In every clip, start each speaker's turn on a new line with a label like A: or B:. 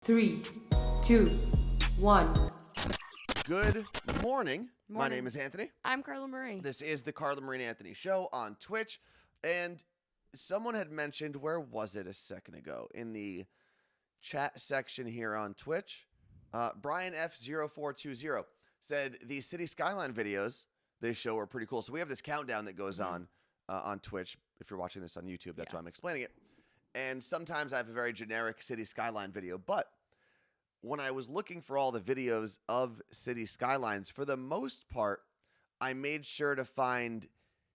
A: 3, 2, 1.
B: Good morning. My name is Anthony.
C: I'm Carla Marie.
B: This is the Carla Marie and Anthony Show on Twitch. And someone had mentioned, where was it a second ago? In the chat section here on Twitch. Brian F0420 said the city skyline videos they show are pretty cool. So we have this countdown that goes on Twitch. If you're watching this on YouTube, that's why I'm explaining it. And sometimes I have a very generic city skyline video. But when I was looking for all the videos of city skylines, for the most part, I made sure to find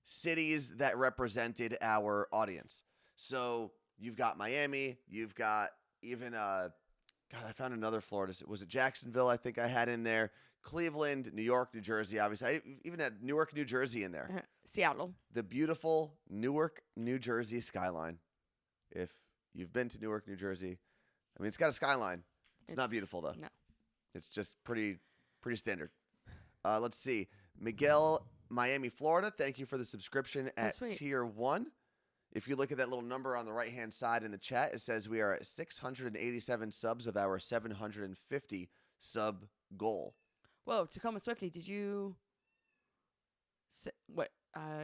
B: cities that represented our audience. So you've got Miami, you've got even, I found another Florida. Was it Jacksonville? I think I had in there. Cleveland, New York, New Jersey. Obviously, I even had Newark, New Jersey in there.
C: Seattle.
B: The beautiful Newark, New Jersey skyline. If you've been to Newark, New Jersey, I mean, it's got a skyline. It's not beautiful, though.
C: No.
B: It's just pretty standard. Let's see. Miguel, Miami, Florida. Thank you for the subscription at Tier 1. If you look at that little number on the right-hand side in the chat, it says we are at 687 subs of our 750 sub goal.
C: Whoa, Tacoma Swifty, did you... What?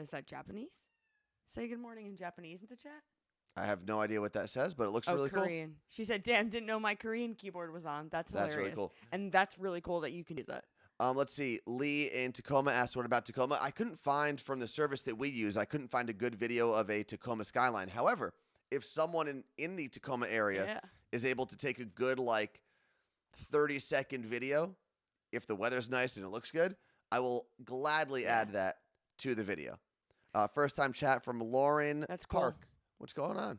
C: Is that Japanese? Say good morning in Japanese in the chat.
B: I have no idea what that says, but it looks really
C: Korean.
B: cool.
C: She said, damn, didn't know my Korean keyboard was on. That's hilarious.
B: That's really cool.
C: And that's really cool that you can do that.
B: Let's see. Lee in Tacoma asked, what about Tacoma? I couldn't find from the service that we use, I couldn't find a good video of a Tacoma skyline. However, if someone in the Tacoma area is able to take a good, 30-second video, if the weather's nice and it looks good, I will gladly add that to the video. First-time chat from Lauren
C: That's cool.
B: Park. What's going on?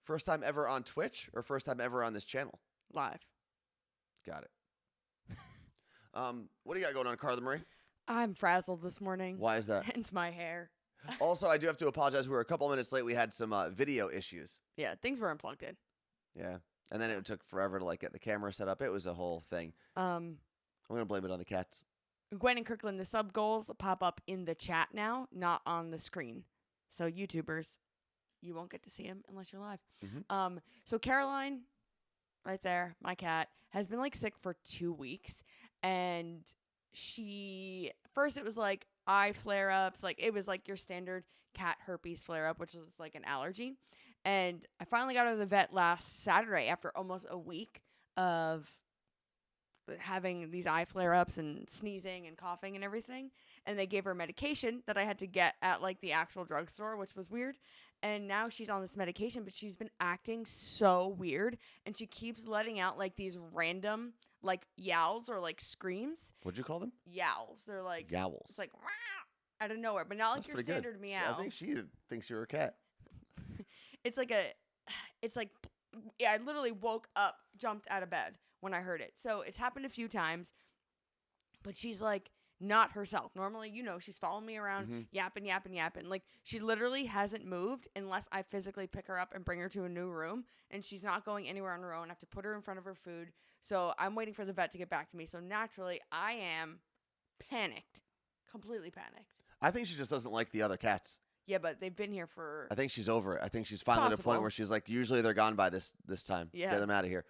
B: First time ever on Twitch or first time ever on this channel?
C: Live.
B: Got it. What do you got going on, Carla Marie?
C: I'm frazzled this morning.
B: Why is that?
C: Hence my hair.
B: Also, I do have to apologize. We were a couple minutes late. We had some video issues.
C: Yeah, things were unplugged in.
B: Yeah. And then it took forever to get the camera set up. It was a whole thing. I'm going to blame it on the cats.
C: Gwen and Kirkland, the sub goals pop up in the chat now, not on the screen. So YouTubers, you won't get to see them unless you're live.
B: Mm-hmm.
C: So Caroline, right there, my cat, has been sick for 2 weeks. And first it was eye flare-ups. It was your standard cat herpes flare-up, which is an allergy. And I finally got her to the vet last Saturday after almost a week of having these eye flare-ups and sneezing and coughing and everything. And they gave her medication that I had to get at the actual drugstore, which was weird. And now she's on this medication, but she's been acting so weird. And she keeps letting out these random yowls or screams.
B: What'd you call them?
C: Yowls. They're
B: yowls.
C: It's "Wah!" out of nowhere, but not
B: That's
C: your
B: pretty
C: standard
B: good.
C: meow.
B: I think she thinks you're a cat.
C: I literally woke up, jumped out of bed when I heard it. So it's happened a few times, but she's not herself. Normally, she's following me around, yapping. She literally hasn't moved unless I physically pick her up and bring her to a new room, and she's not going anywhere on her own. I have to put her in front of her food. So I'm waiting for the vet to get back to me. So naturally, I am panicked, completely panicked.
B: I think she just doesn't like the other cats.
C: Yeah, but they've been here for...
B: I think she's over it. I think she's finally at a point where she's usually they're gone by this time.
C: Yeah.
B: Get them out of here.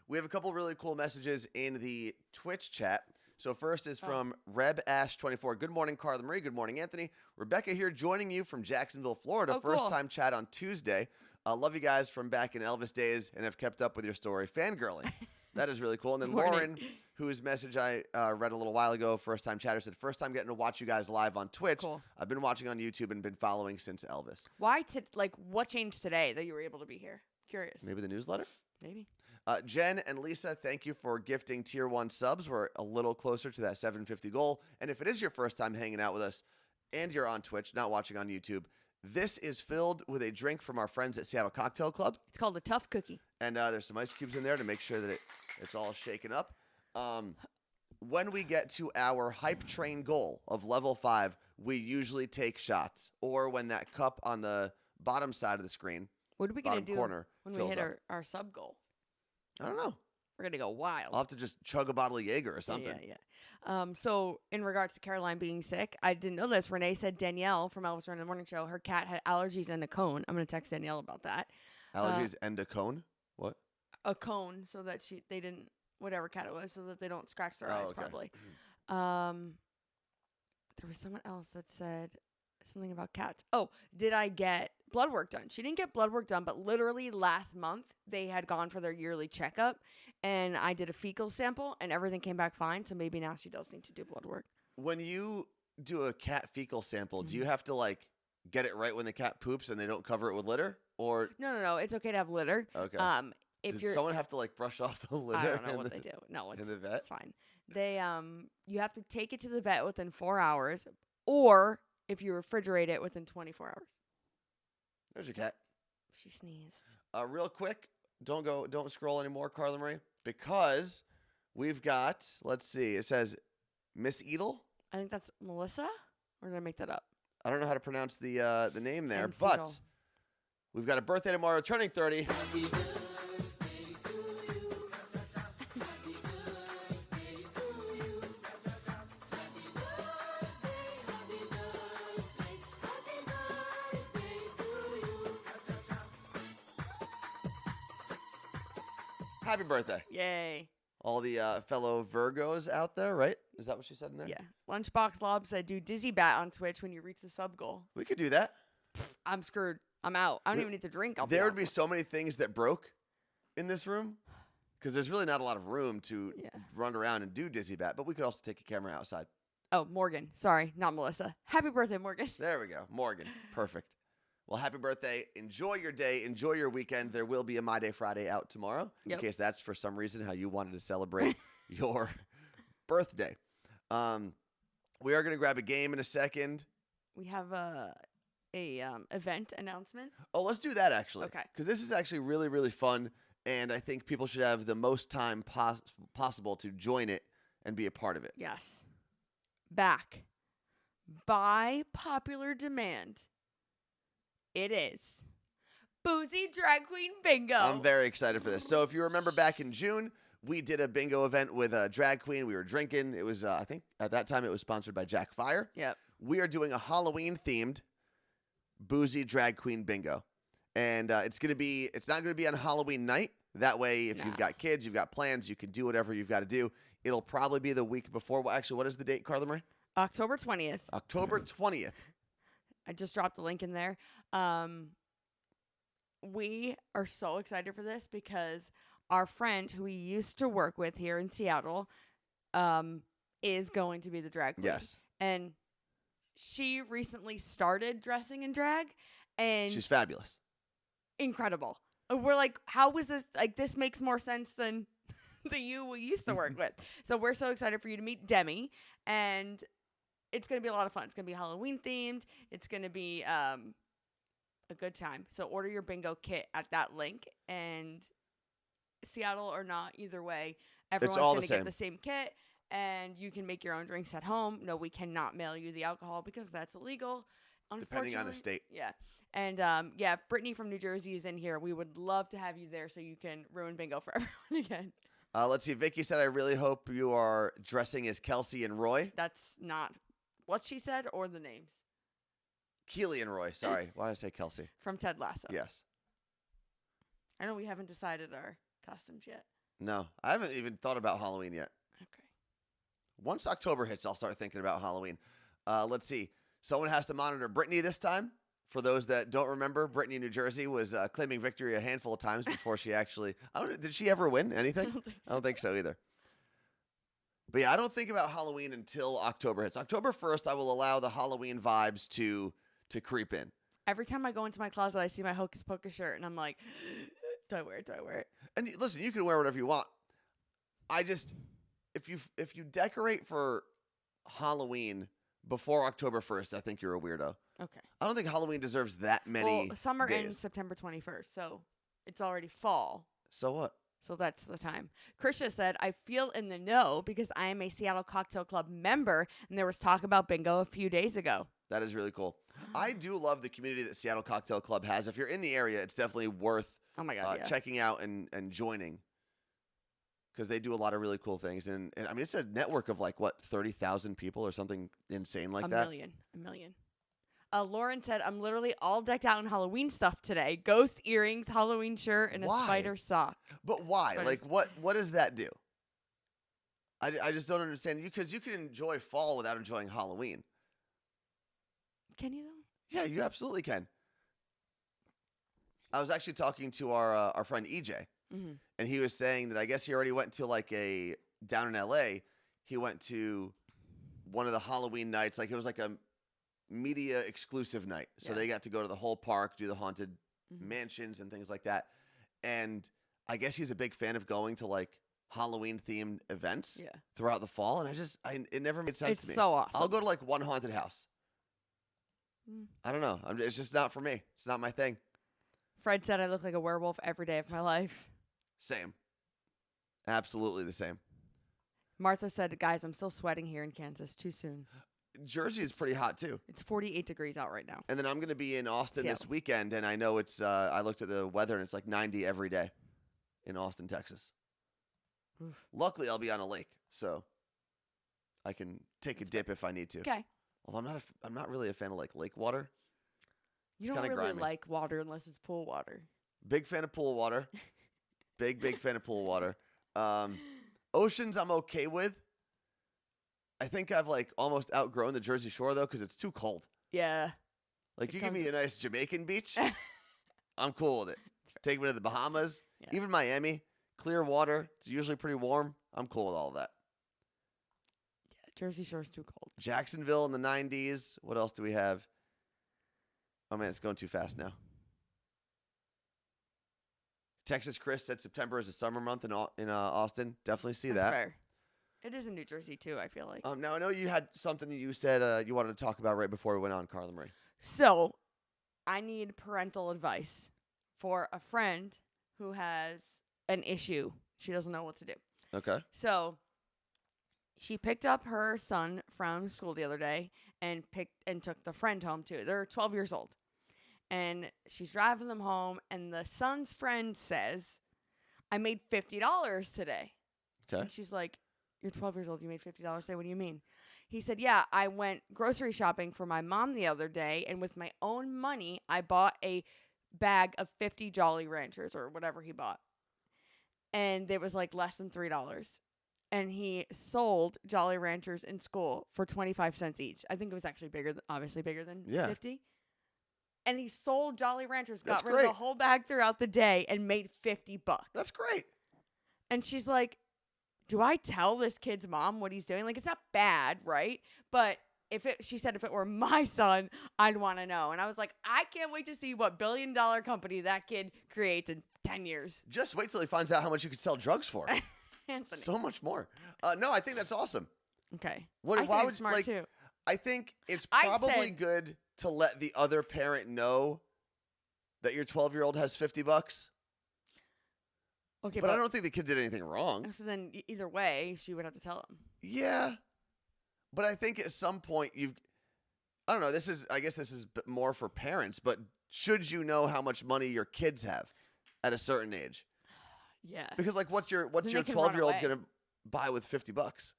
B: We have a couple really cool messages in the Twitch chat. So first is from RebAsh24. Good morning, Carla Marie. Good morning, Anthony. Rebecca here joining you from Jacksonville, Florida. First time chat on Tuesday. Love you guys from back in Elvis days and have kept up with your story. Fangirling. That is really cool. And then Lauren, whose message I read a little while ago, first time chatter, said, first time getting to watch you guys live on Twitch.
C: Cool.
B: I've been watching on YouTube and been following since Elvis.
C: Why? What changed today that you were able to be here? Curious.
B: Maybe the newsletter?
C: Maybe.
B: Jen and Lisa, thank you for gifting Tier 1 subs. We're a little closer to that 750 goal. And if it is your first time hanging out with us and you're on Twitch, not watching on YouTube, this is filled with a drink from our friends at Seattle Cocktail Club.
C: It's called a Tough Cookie.
B: And there's some ice cubes in there to make sure that it's all shaken up. When we get to our hype train goal of level 5, we usually take shots. Or when that cup on the bottom side of the screen,
C: what are we going to do
B: corner,
C: when we hit our sub goal?
B: I don't know.
C: We're going to go wild.
B: I'll have to just chug a bottle of Jaeger or something.
C: Yeah. So in regards to Caroline being sick, I didn't know this. Renee said Danielle from Elvis Duran Morning Show, her cat had allergies and a cone. I'm going to text Danielle about that.
B: Allergies and a cone? What?
C: a cone so that they didn't, whatever cat it was, so that they don't scratch their eyes
B: okay.
C: probably. There was someone else that said something about cats. Oh, did I get blood work done? She didn't get blood work done, but literally last month they had gone for their yearly checkup, and I did a fecal sample, and everything came back fine. So maybe now she does need to do blood work.
B: When you do a cat fecal sample, do you have to like get it right when the cat poops and they don't cover it with litter? Or
C: No. It's okay to have litter.
B: okay.
C: If
B: Did someone have to like brush off the litter?
C: I don't know what they do. No,
B: in the vet?
C: it's fine. They you have to take it to the vet within 4 hours, or if you refrigerate it within 24 hours.
B: There's your cat.
C: She sneezed.
B: Real quick, don't scroll anymore, Carla Marie, because we've got, let's see, it says Miss Edel.
C: I think that's Melissa, or did I make that up?
B: I don't know how to pronounce the name there,
C: MC
B: but
C: Edel.
B: we've got a birthday tomorrow, turning 30. Happy birthday.
C: Yay.
B: All the fellow Virgos out there, right? Is that what she said in there?
C: Yeah. Lunchbox Lob said, do Dizzy Bat on Twitch when you reach the sub goal.
B: We could do that.
C: I'm screwed. I'm out. I don't even need to drink.
B: There would be so many things that broke in this room because there's really not a lot of room to run around and do Dizzy Bat, but we could also take a camera outside.
C: Oh, Morgan. Sorry, not Melissa. Happy birthday, Morgan.
B: There we go. Morgan. Perfect. Well, happy birthday. Enjoy your day. Enjoy your weekend. There will be a My Day Friday out tomorrow in case that's for some reason how you wanted to celebrate your birthday. We are going to grab a game in a second.
C: We have a event announcement.
B: Oh, let's do that actually.
C: Okay.
B: Because this is actually really, really fun, and I think people should have the most time possible to join it and be a part of it.
C: Yes. Back. By popular demand, it is Boozy Drag Queen Bingo.
B: I'm very excited for this. So if you remember back in June, we did a bingo event with a drag queen. We were drinking. It was, I think at that time, it was sponsored by Jack Fire.
C: Yep.
B: We are doing a Halloween-themed Boozy Drag Queen Bingo. And it's not going to be on Halloween night. That way, if you've got kids, you've got plans, you can do whatever you've got to do. It'll probably be the week before. Well, actually, what is the date, Carla Marie?
C: October 20th.
B: October 20th.
C: I just dropped the link in there. We are so excited for this because our friend who we used to work with here in Seattle is going to be the drag queen.
B: Yes.
C: And she recently started dressing in drag, and
B: She's fabulous.
C: incredible. We're like, how is this? Like, this makes more sense than the you we used to work with. So we're so excited for you to meet Demi, and it's going to be a lot of fun. It's going to be Halloween themed. It's going to be a good time. So order your bingo kit at that link, and Seattle or not, either way, everyone's going to get the same kit, and you can make your own drinks at home. No, we cannot mail you the alcohol because that's illegal, unfortunately.
B: Depending on the state.
C: Yeah. And, if Brittany from New Jersey is in here, we would love to have you there so you can ruin bingo for everyone again.
B: Let's see. Vicky said, I really hope you are dressing as Kelsey and Roy.
C: That's not what she said or the names.
B: Keely and Roy. Sorry. Why did I say Kelsey?
C: From Ted Lasso.
B: Yes.
C: I know we haven't decided our costumes yet.
B: No, I haven't even thought about Halloween yet.
C: Okay.
B: Once October hits, I'll start thinking about Halloween. Let's see. Someone has to monitor Brittany this time. For those that don't remember, Brittany, New Jersey was claiming victory a handful of times before she actually... did she ever win anything? I don't think so either. But yeah, I don't think about Halloween until October hits. October 1st, I will allow the Halloween vibes to creep in.
C: Every time I go into my closet, I see my Hocus Pocus shirt, and I'm like, do I wear it? Do I wear it?
B: And listen, you can wear whatever you want. I just... If you decorate for Halloween before October 1st, I think you're a weirdo.
C: Okay.
B: I don't think Halloween deserves that many
C: summer
B: days.
C: ends September 21st, so it's already fall.
B: So what?
C: So that's the time. Krisha said, I feel in the know because I am a Seattle Cocktail Club member, and there was talk about bingo a few days ago.
B: That is really cool. I do love the community that Seattle Cocktail Club has. If you're in the area, it's definitely worth checking out and joining because they do a lot of really cool things. And I mean, it's a network of 30,000 people or something insane like that.
C: A million. Lauren said, I'm literally all decked out in Halloween stuff today. Ghost earrings, Halloween shirt, and
B: Why?
C: a spider sock.
B: But why?
C: Spider
B: Like, what does that do? I just don't understand. Because you can enjoy fall without enjoying Halloween.
C: Can you, though?
B: Yeah, you absolutely can. I was actually talking to our friend EJ, and he was saying that I guess he already went to like down in LA. He went to one of the Halloween nights, like it was like a media exclusive night. So they got to go to the whole park, do the haunted mansions and things like that. And I guess he's a big fan of going to like Halloween themed events throughout the fall. And it never made sense to me.
C: It's so awesome.
B: I'll go to like one haunted house. I don't know. It's just not for me. It's not my thing.
C: Fred said I look like a werewolf every day of my life.
B: Same. Absolutely the same.
C: Martha said, guys, I'm still sweating here in Kansas. Too soon.
B: Jersey is pretty hot too.
C: It's 48 degrees out right now.
B: And then I'm going to be in Austin this weekend, and I know it's, I looked at the weather, and it's like 90 every day in Austin, Texas. Oof. Luckily, I'll be on a lake, so I can take a dip if I need to.
C: Okay.
B: Although I'm not really a fan of like lake water.
C: You don't really like water unless it's pool water.
B: Big fan of pool water. big fan of pool water. Oceans I'm okay with. I think I've like almost outgrown the Jersey Shore though because it's too cold.
C: Yeah.
B: Like you give me a nice Jamaican beach, I'm cool with it. Take me to the Bahamas, even Miami, clear water. It's usually pretty warm. I'm cool with all of that.
C: Yeah, Jersey Shore's too cold.
B: Jacksonville in the 90s. What else do we have? Oh man, it's going too fast now. Texas Chris said September is a summer month in Austin. Definitely see
C: That's
B: that.
C: Fair. It is in New Jersey too, I feel like.
B: Now I know you had something you said you wanted to talk about right before we went on, Carla Marie.
C: So, I need parental advice for a friend who has an issue. She doesn't know what to do.
B: Okay.
C: So, she picked up her son from school the other day and took the friend home too. They're 12 years old. And she's driving them home, and the son's friend says, I made $50 today.
B: Okay.
C: And she's like, you're 12 years old. You made $50 today. What do you mean? He said, yeah, I went grocery shopping for my mom the other day, and with my own money, I bought a bag of 50 Jolly Ranchers or whatever he bought. And it was like less than $3. And he sold Jolly Ranchers in school for 25 cents each. I think it was actually obviously bigger than 50. And he sold Jolly Ranchers, got rid of the whole bag throughout the day, and made $50.
B: That's great.
C: And she's like, do I tell this kid's mom what he's doing? Like, it's not bad, right? But she said if it were my son, I'd want to know. And I was like, I can't wait to see what billion-dollar company that kid creates in 10 years.
B: Just wait till he finds out how much you could sell drugs for.
C: Anthony.
B: So much more. No, I think that's awesome.
C: Okay.
B: Why
C: would
B: would
C: smart too.
B: I think it's probably good to let the other parent know that your 12-year-old has $50.
C: Okay,
B: but I don't think the kid did anything wrong.
C: So then either way, she would have to tell him.
B: Yeah. But I think at some point I don't know, I guess this is more for parents, but should you know how much money your kids have at a certain age?
C: Yeah.
B: Because like what's your 12-year-old going to buy with $50?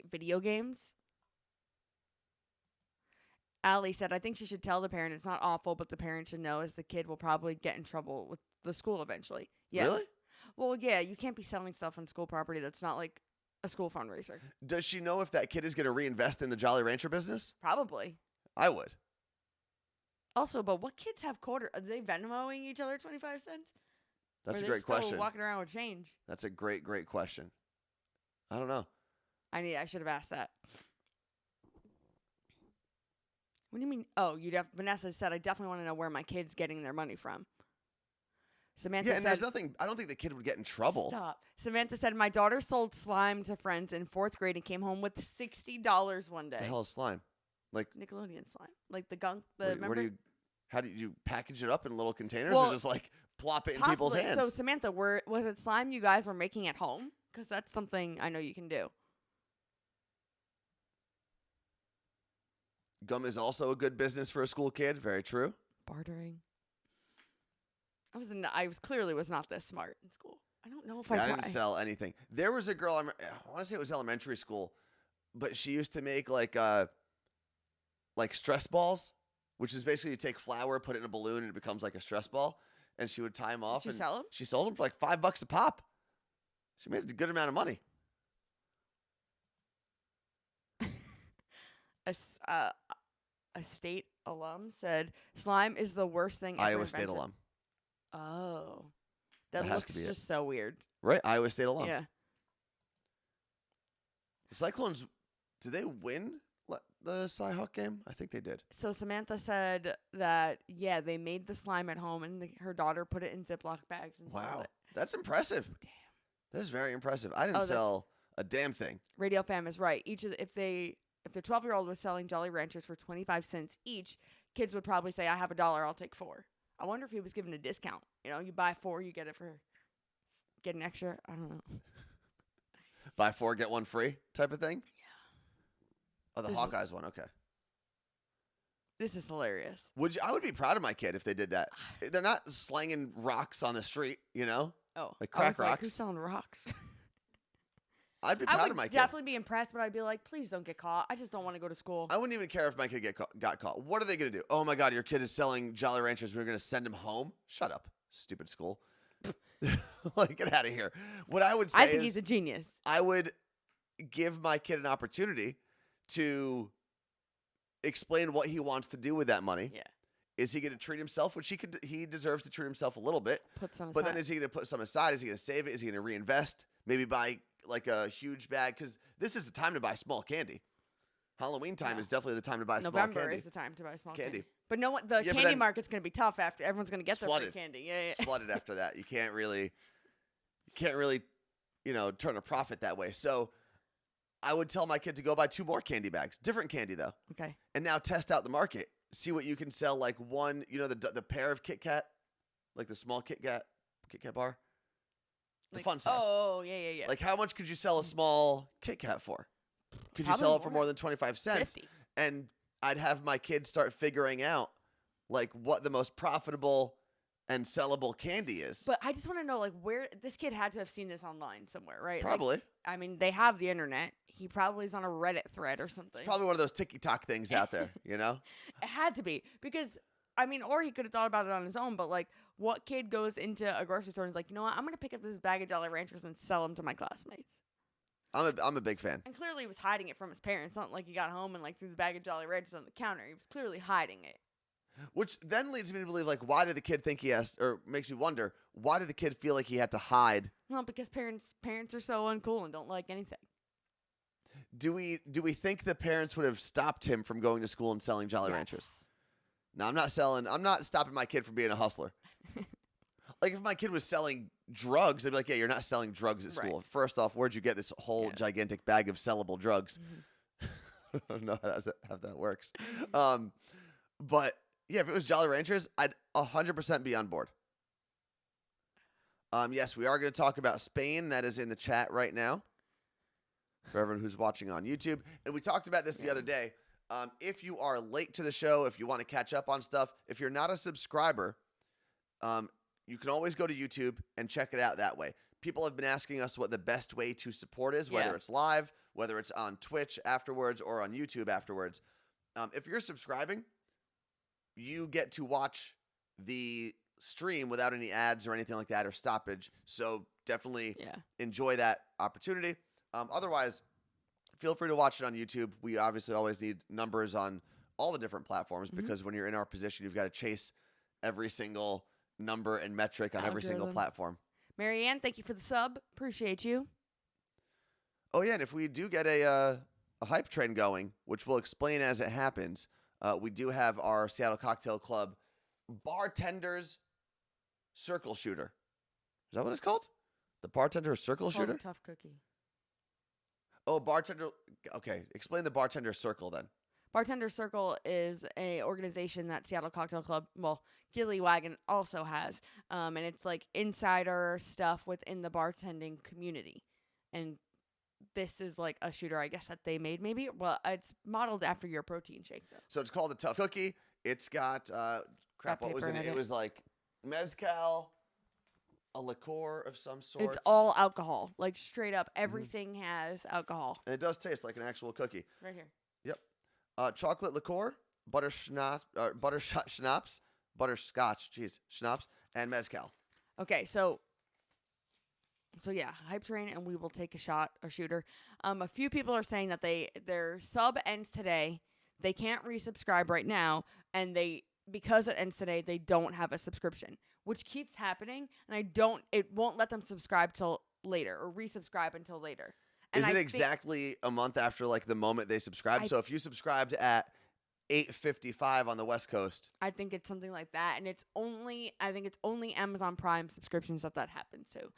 C: Video games? Allie said, I think she should tell the parent it's not awful, but the parent should know as the kid will probably get in trouble with the school eventually. Yeah.
B: Really?
C: Well, yeah, you can't be selling stuff on school property that's not like a school fundraiser.
B: Does she know if that kid is going to reinvest in the Jolly Rancher business?
C: Probably.
B: I would.
C: Also, but what kids have quarter? Are they Venmoing each other 25 cents?
B: That's a great question.
C: Walking around with change.
B: That's a great question. I don't know.
C: I should have asked that. What do you mean? Oh, Vanessa said, I definitely want to know where my kid's getting their money from. Samantha said,
B: there's nothing, I don't think the kid would get in trouble.
C: Stop. Samantha said, my daughter sold slime to friends in 4th grade and came home with $60 one day.
B: The hell is slime? Like
C: Nickelodeon slime. Like the gunk.
B: How do you package it up in little containers or just like plop it in people's hands?
C: So Samantha, was it slime you guys were making at home? Because that's something I know you can do.
B: Gum is also a good business for a school kid. Very true.
C: Bartering. I clearly was not this smart in school. I don't know if I
B: didn't sell anything. There was a girl, I want to say it was elementary school, but she used to make like like stress balls, which is basically you take flour, put it in a balloon, and it becomes like a stress ball. And she would tie them off.
C: Did
B: and
C: she sell them?
B: She sold them for like $5 a pop. She made a good amount of money.
C: A state alum said slime is the worst thing ever
B: Iowa State
C: invented.
B: alum.
C: Oh, that
B: That has
C: looks
B: to be it.
C: just so weird.
B: Right? Iowa State alum.
C: Yeah.
B: The Cyclones, did they win the Cy-Hawk game? I think they did.
C: So Samantha said that they made the slime at home and her daughter put it in Ziploc bags and sold
B: Wow.
C: it.
B: That's impressive.
C: Damn.
B: That's very impressive. I didn't
C: Oh,
B: sell a damn thing.
C: Radio Fam is right. If the 12-year-old was selling Jolly Ranchers for 25 cents each, kids would probably say, "I have $1, I'll take 4." I wonder if he was given a discount. You buy 4, you get an extra. I don't know.
B: Buy 4, get 1 free type of thing? Yeah. Oh, the
C: This
B: Hawkeyes one. Okay.
C: This is hilarious.
B: I would be proud of my kid if they did that. They're not slanging rocks on the street,
C: Oh,
B: Like
C: I
B: crack
C: was like,
B: rocks?
C: who's selling rocks?
B: I'd be
C: I
B: proud of
C: would
B: my kid.
C: definitely be impressed, but I'd be like, please don't get caught. I just don't want to go to school.
B: I wouldn't even care if my kid got caught. What are they going to do? Oh, my God, your kid is selling Jolly Ranchers. We're going to send him home? Shut up, stupid school. Like, get out of here. What I would say
C: I think
B: is
C: he's a genius.
B: I would give my kid an opportunity to explain what he wants to do with that money.
C: Yeah.
B: Is he going to treat himself? Which he deserves to treat himself a little bit.
C: Put some aside.
B: But then is he going to put some aside? Is he going to save it? Is he going to reinvest? Maybe buy like a huge bag? Because this is the time to buy small candy. Halloween time is definitely the time to buy small
C: November
B: candy.
C: is the time to buy small
B: Candy.
C: candy. But no one, the
B: Yeah, but
C: candy
B: then-
C: market's going to be tough after everyone's going to get
B: It's
C: their free
B: flooded.
C: candy. Yeah,
B: It's flooded after that. You can't really, turn a profit that way. So I would tell my kid to go buy 2 more candy bags. Different candy, though.
C: Okay.
B: And now test out the market. See what you can sell, like one, the pair of Kit Kat, like the small Kit Kat bar, the fun size.
C: Oh, yeah.
B: Like, how much could you sell a small Kit Kat for? Could you
C: Probably
B: sell it for
C: more.
B: more than 25 cents?
C: 50.
B: And I'd have my kids start figuring out, like, what the most profitable and sellable candy is.
C: But I just want to know, like, where this kid had to have seen this online somewhere, right? Like,
B: Probably.
C: I mean, they have the internet. He probably is on a Reddit thread or something.
B: It's probably one of those TikTok things out there,
C: It had to be because, or he could have thought about it on his own. But like, what kid goes into a grocery store and is like, you know what, I'm gonna pick up this bag of Jolly Ranchers and sell them to my classmates?
B: I'm a big fan.
C: And clearly, he was hiding it from his parents. Not like he got home and like threw the bag of Jolly Ranchers on the counter. He was clearly hiding it.
B: Which then leads me to believe, like, why did the kid think he has, or makes me wonder, why did the kid feel like he had to hide?
C: Well, because parents are so uncool and don't like anything.
B: Do we think the parents would have stopped him from going to school and selling Jolly Ranchers? No, I'm not stopping my kid from being a hustler. Like, if my kid was selling drugs, I'd be like, yeah, you're not selling drugs at school.
C: Right.
B: First off, where'd you get this whole gigantic bag of sellable drugs? I don't know how that works. But yeah, if it was Jolly Ranchers, I'd 100% be on board. Yes, we are going to talk about Spain. That is in the chat right now for everyone who's watching on YouTube. And we talked about this the other day. If you are late to the show, if you want to catch up on stuff, if you're not a subscriber, you can always go to YouTube and check it out that way. People have been asking us what the best way to support is, whether it's live, whether it's on Twitch afterwards or on YouTube afterwards. If you're subscribing, you get to watch the stream without any ads or anything like that or stoppage. So definitely enjoy that opportunity. Otherwise, feel free to watch it on YouTube. We obviously always need numbers on all the different platforms because when you're in our position, you've got to chase every single number and metric on every single platform.
C: Marianne, thank you for the sub. Appreciate you.
B: Oh, yeah, and if we do get a hype train going, which we'll explain as it happens, we do have our Seattle Cocktail Club Bartender's Circle Shooter. Is that what it's called? The Bartender Circle Shooter?
C: Tough cookie.
B: Oh, bartender. Okay, explain the Bartender Circle then.
C: Bartender Circle is a organization that Seattle Cocktail Club, Gilly Wagon also has, and it's like insider stuff within the bartending community. And this is like a shooter, I guess, that they made maybe. Well, it's modeled after your protein shake, though.
B: So it's called the Tough Cookie. It's got what was in it? It was like mezcal, a liqueur of some sort.
C: It's all alcohol, like straight up. Everything has alcohol.
B: And it does taste like an actual cookie.
C: Right here.
B: Yep. chocolate liqueur, butterscotch schnapps, schnapps, and mezcal.
C: Okay, so yeah, hype train, and we will take a shooter. A few people are saying that their sub ends today. They can't resubscribe right now, and because it ends today, they don't have a subscription, which keeps happening, and it won't let them subscribe till later or resubscribe until later. And
B: Is it exactly a month after like the moment they subscribe? So if you subscribed at 8:55 on the West Coast,
C: I think it's something like that, and I think it's only Amazon Prime subscriptions that happens to.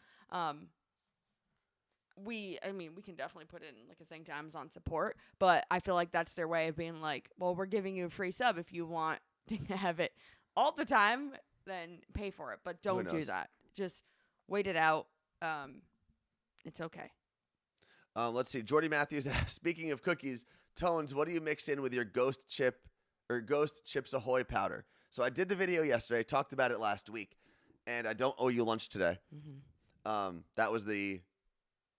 C: We can definitely put in like a thing to Amazon support, but I feel like that's their way of being like, well, we're giving you a free sub. If you want to have it all the time, then pay for it, but don't do that. Just wait it out. It's okay.
B: Let's see. Jordy Matthews asks, speaking of cookies, Tones, what do you mix in with your Ghost Chips Ahoy powder? So I did the video yesterday, talked about it last week, and I don't owe you lunch today. Mm-hmm. That was the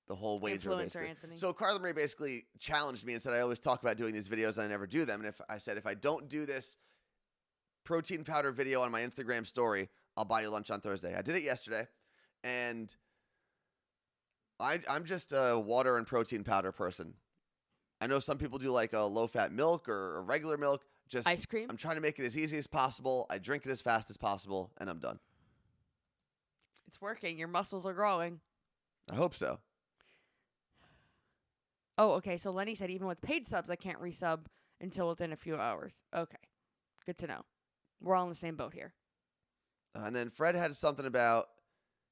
B: whole wager.
C: Influencer Anthony.
B: So Carla Marie basically challenged me and said I always talk about doing these videos and I never do them. And if I don't do this protein powder video on my Instagram story, I'll buy you lunch on Thursday. I did it yesterday, and I'm just a water and protein powder person. I know some people do like a low-fat milk or a regular milk. Just
C: ice cream.
B: I'm trying to make it as easy as possible. I drink it as fast as possible, and I'm done.
C: It's working. Your muscles are growing.
B: I hope so.
C: Oh, okay. So Lenny said even with paid subs, I can't resub until within a few hours. Okay. Good to know. We're all in the same boat here.
B: And then Fred had something about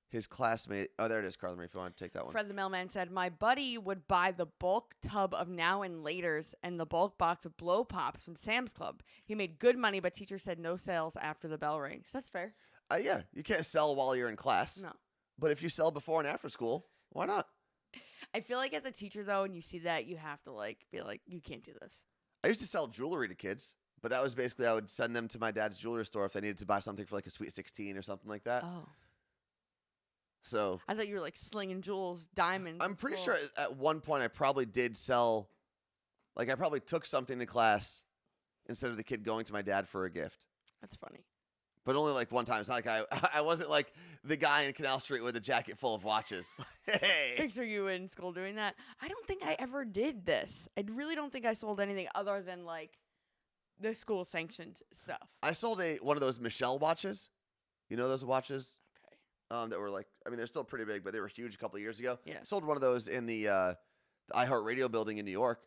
B: his classmate. Oh, there it is, Carla Marie, if you want to take that one.
C: Fred the mailman said, my buddy would buy the bulk tub of Now and Laters and the bulk box of Blow Pops from Sam's Club. He made good money, but teacher said no sales after the bell rings. That's fair.
B: Yeah, you can't sell while you're in class.
C: No.
B: But if you sell before and after school, why not?
C: I feel like as a teacher, though, and you see that, you have to be like, you can't do this.
B: I used to sell jewelry to kids, but that was basically I would send them to my dad's jewelry store if they needed to buy something for like a Sweet 16 or something like that.
C: Oh.
B: So
C: I thought you were like slinging jewels, diamonds.
B: I'm pretty sure at one point I probably did sell, like I probably took something to class instead of the kid going to my dad for a gift.
C: That's funny.
B: But only like one time. It's not like I wasn't like the guy in Canal Street with a jacket full of watches. Hey.
C: Picture you in school doing that. I don't think I ever did this. I really don't think I sold anything other than like the school sanctioned stuff.
B: I sold one of those Michelle watches. You know those watches?
C: Okay.
B: That were like, I mean, they're still pretty big, but they were huge a couple of years ago.
C: Yeah.
B: I sold one of those in the iHeartRadio building in New York.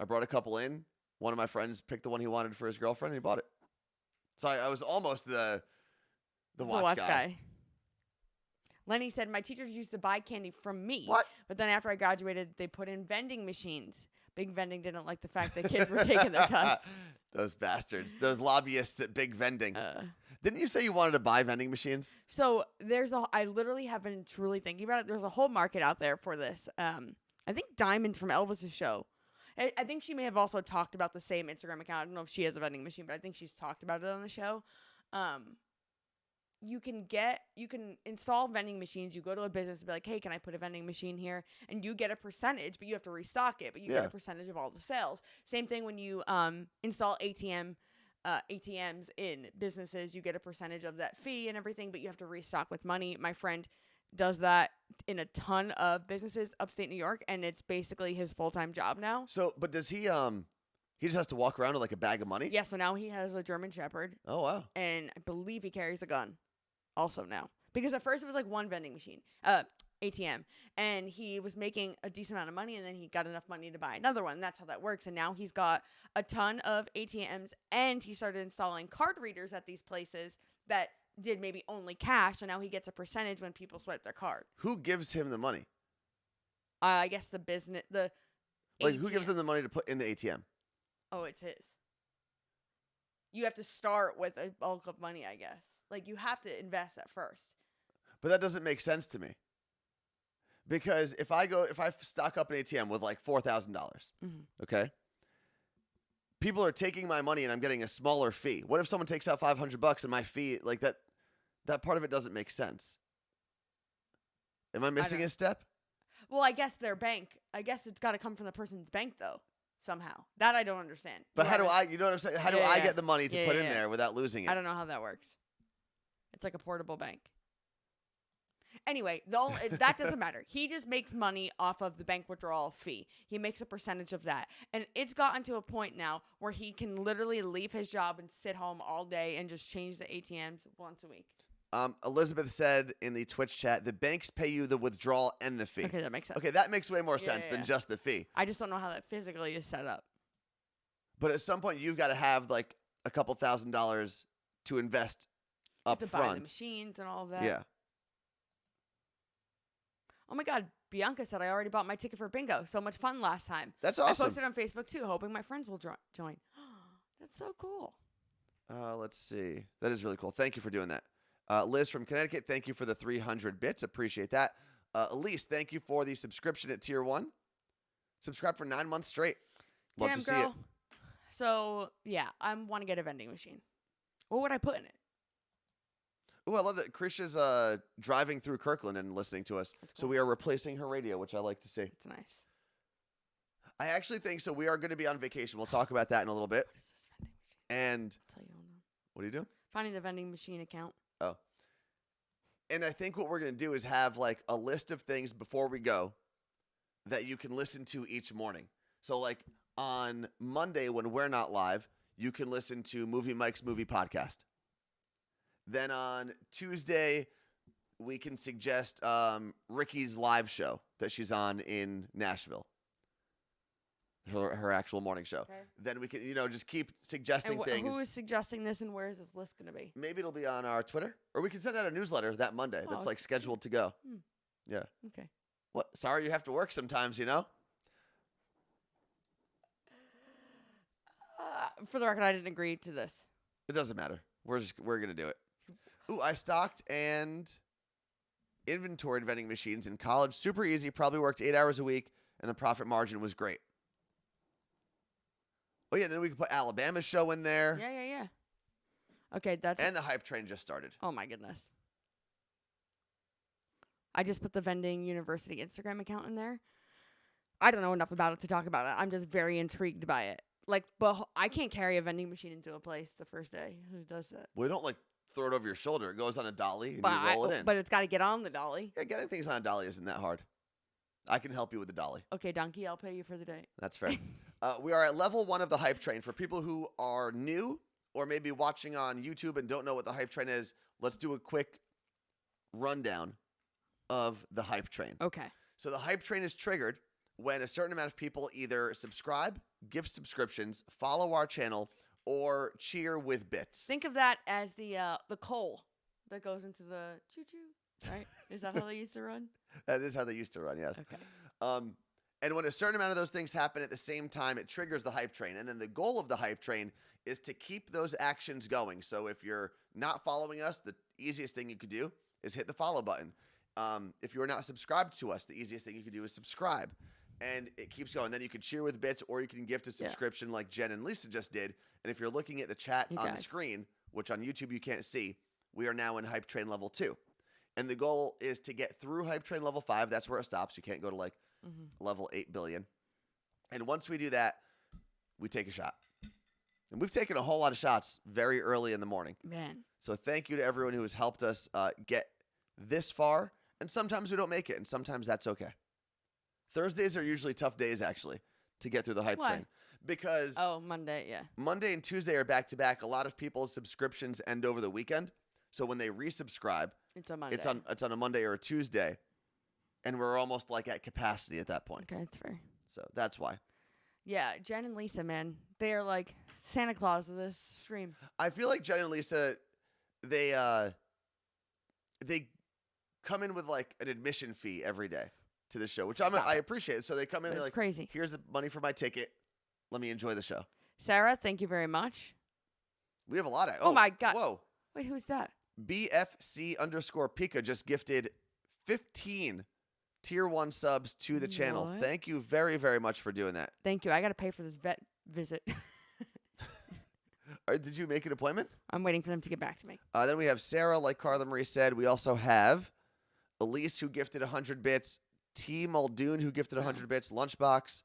B: I brought a couple in. One of my friends picked the one he wanted for his girlfriend, and he bought it. So I was almost the watch guy.
C: Lenny said, my teachers used to buy candy from me.
B: What?
C: But then after I graduated, they put in vending machines. Big Vending didn't like the fact that kids were taking their cuts.
B: Those bastards. Those lobbyists at Big Vending. Didn't you say you wanted to buy vending machines?
C: So I literally have been truly thinking about it. There's a whole market out there for this. I think Diamond from Elvis's show. I think she may have also talked about the same Instagram account. I don't know if she has a vending machine, but I think she's talked about it on the show. You can install vending machines. You go to a business and be like, hey, can I put a vending machine here? And you get a percentage, but you have to restock it, but you get a percentage of all the sales. Same thing when you install ATMs in businesses, you get a percentage of that fee and everything, but you have to restock with money. My friend does that in a ton of businesses upstate New York, and it's basically his full-time job now.
B: So, but does he just has to walk around with like a bag of money?
C: Yeah, so now he has a German Shepherd.
B: Oh, wow.
C: And I believe he carries a gun also now. Because at first it was like one vending machine, ATM, and he was making a decent amount of money, and then he got enough money to buy another one. That's how that works. And now he's got a ton of ATMs, and he started installing card readers at these places that did maybe only cash, and now he gets a percentage when people swipe their card.
B: Who gives him the money?
C: I guess the business, the
B: like
C: ATM.
B: Who gives him the money to put in the ATM?
C: Oh, it's his. You have to start with a bulk of money, I guess. Like you have to invest at first.
B: But that doesn't make sense to me. Because if I stock up an ATM with like $4,000, okay? People are taking my money and I'm getting a smaller fee. What if someone takes out $500 and my fee, like that part of it doesn't make sense? Am I missing a step?
C: Well, I guess their bank. I guess it's got to come from the person's bank, though. somehow. That I don't understand.
B: But how do I, you know what I'm saying? How do I get the money to put in there without losing it?
C: I don't know how that works. It's like a portable bank. Anyway, that doesn't matter. He just makes money off of the bank withdrawal fee. He makes a percentage of that. And it's gotten to a point now where he can literally leave his job and sit home all day and just change the ATMs once a week.
B: Elizabeth said in the Twitch chat, the banks pay you the withdrawal and the fee.
C: Okay, that makes sense.
B: Okay, that makes way more sense than just the fee.
C: I just don't know how that physically is set up.
B: But at some point, you've got to have like a couple $1,000s to invest up
C: to
B: front.
C: buy the machines and all of that.
B: Yeah.
C: Oh my God, Bianca said I already bought my ticket for bingo. So much fun last time.
B: That's awesome.
C: I posted on Facebook too, hoping my friends will join. That's so cool.
B: Let's see. That is really cool. Thank you for doing that. Liz from Connecticut, thank you for the 300 bits. Appreciate that. Elise, thank you for the subscription at Tier 1. Subscribe for 9 months straight. Love
C: Damn,
B: to see
C: girl.
B: it.
C: So, yeah, I want to get a vending machine. What would I put in it?
B: Oh, I love that Krisha's driving through Kirkland and listening to us.
C: That's
B: So
C: cool.
B: we are replacing her radio, which I like to see.
C: It's nice.
B: I actually think so. We are going to be on vacation. We'll talk about that in a little bit.
C: What is this vending machine?
B: And
C: I'll tell you. Hold on.
B: what are you doing?
C: Finding the vending machine account.
B: Oh. And I think what we're going to do is have like a list of things before we go that you can listen to each morning. So like on Monday when we're not live, you can listen to Movie Mike's Movie Podcast. Then on Tuesday, we can suggest Ricky's live show that she's on in Nashville. Her actual morning show.
C: Okay.
B: Then we can, just keep suggesting
C: And
B: things.
C: who is suggesting this and where is this list going to be?
B: Maybe it'll be on our Twitter, or we can send out a newsletter that Monday that's like scheduled to go. Yeah.
C: Okay.
B: What? Sorry, you have to work sometimes,
C: For the record, I didn't agree to this.
B: It doesn't matter. We're gonna do it. Ooh, I stocked and inventoried vending machines in college. Super easy. Probably worked 8 hours a week, and the profit margin was great. Oh yeah, then we can put Alabama's show in there.
C: Yeah. Okay, that's...
B: And the hype train just started.
C: Oh, my goodness. I just put the Vending University Instagram account in there. I don't know enough about it to talk about it. I'm just very intrigued by it. Like, but I can't carry a vending machine into a place the first day. Who does that?
B: We don't like throw it over your shoulder. It goes on a dolly and you roll it in.
C: But it's got to get on the dolly.
B: Yeah, getting things on a dolly isn't that hard. I can help you with the dolly.
C: Okay, donkey, I'll pay you for the day.
B: That's fair. We are at level 1 of the hype train. For people who are new or maybe watching on YouTube and don't know what the hype train is, let's do a quick rundown of the hype train.
C: Okay.
B: So the hype train is triggered when a certain amount of people either subscribe, gift subscriptions, follow our channel, or cheer with bits.
C: Think of that as the coal that goes into the choo-choo, right? Is that how they used to run?
B: That is how they used to run, yes.
C: Okay.
B: And when a certain amount of those things happen at the same time, it triggers the hype train. And then the goal of the hype train is to keep those actions going. So if you're not following us, the easiest thing you could do is hit the follow button. If you're not subscribed to us, the easiest thing you could do is subscribe. And it keeps going. Then you can cheer with bits, or you can gift a subscription like Jen and Lisa just did. And if you're looking at the chat on the screen, which on YouTube you can't see, we are now in hype train level 2. And the goal is to get through hype train level 5. That's where it stops. You can't go to like level 8 billion. And once we do that, we take a shot. And we've taken a whole lot of shots very early in the morning.
C: Man.
B: So thank you to everyone who has helped us get this far. And sometimes we don't make it, and sometimes that's okay. Thursdays are usually tough days, actually, to get through the hype train. Because
C: Monday, yeah.
B: Monday and Tuesday are back-to-back. A lot of people's subscriptions end over the weekend. So when they resubscribe,
C: it's a Monday.
B: It's on a Monday or a Tuesday. And we're almost like at capacity at that point.
C: Okay, that's fair.
B: So that's why.
C: Yeah, Jen and Lisa, man. They are like Santa Claus of this stream.
B: I feel like Jen and Lisa, they come in with like an admission fee every day to the show, which I appreciate. So they come in and they're like,
C: crazy.
B: Here's the money for my ticket. Let me enjoy the show.
C: Sarah, thank you very much.
B: We have a lot of...
C: Oh my God.
B: Whoa.
C: Wait, who's that?
B: BFC_Pika just gifted 15 Tier 1 subs to the channel.
C: What?
B: Thank you very, very much for doing that.
C: Thank you. I got to pay for this vet visit.
B: Did you make an appointment?
C: I'm waiting for them to get back to me.
B: Then we have Sarah, like Carla Marie said. We also have Elise, who gifted 100 bits. T. Muldoon, who gifted 100 bits. Lunchbox.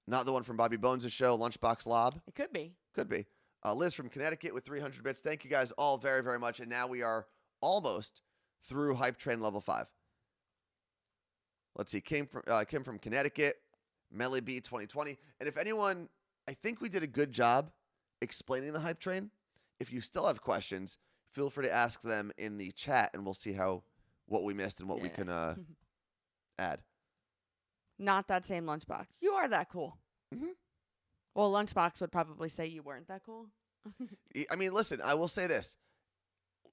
B: Not the one from Bobby Bones' show, Lunchbox Lob.
C: It could be.
B: Could be. Liz from Connecticut with 300 bits. Thank you guys all very, very much. And now we are almost through Hype Train Level 5. Let's see. Kim from Connecticut, Melly B 2020. And if anyone, I think we did a good job explaining the Hype Train. If you still have questions, feel free to ask them in the chat, and we'll see what we missed and what we can add.
C: Not that same Lunchbox. You are that cool.
B: Mm-hmm.
C: Well, Lunchbox would probably say you weren't that cool.
B: I mean, listen, I will say this.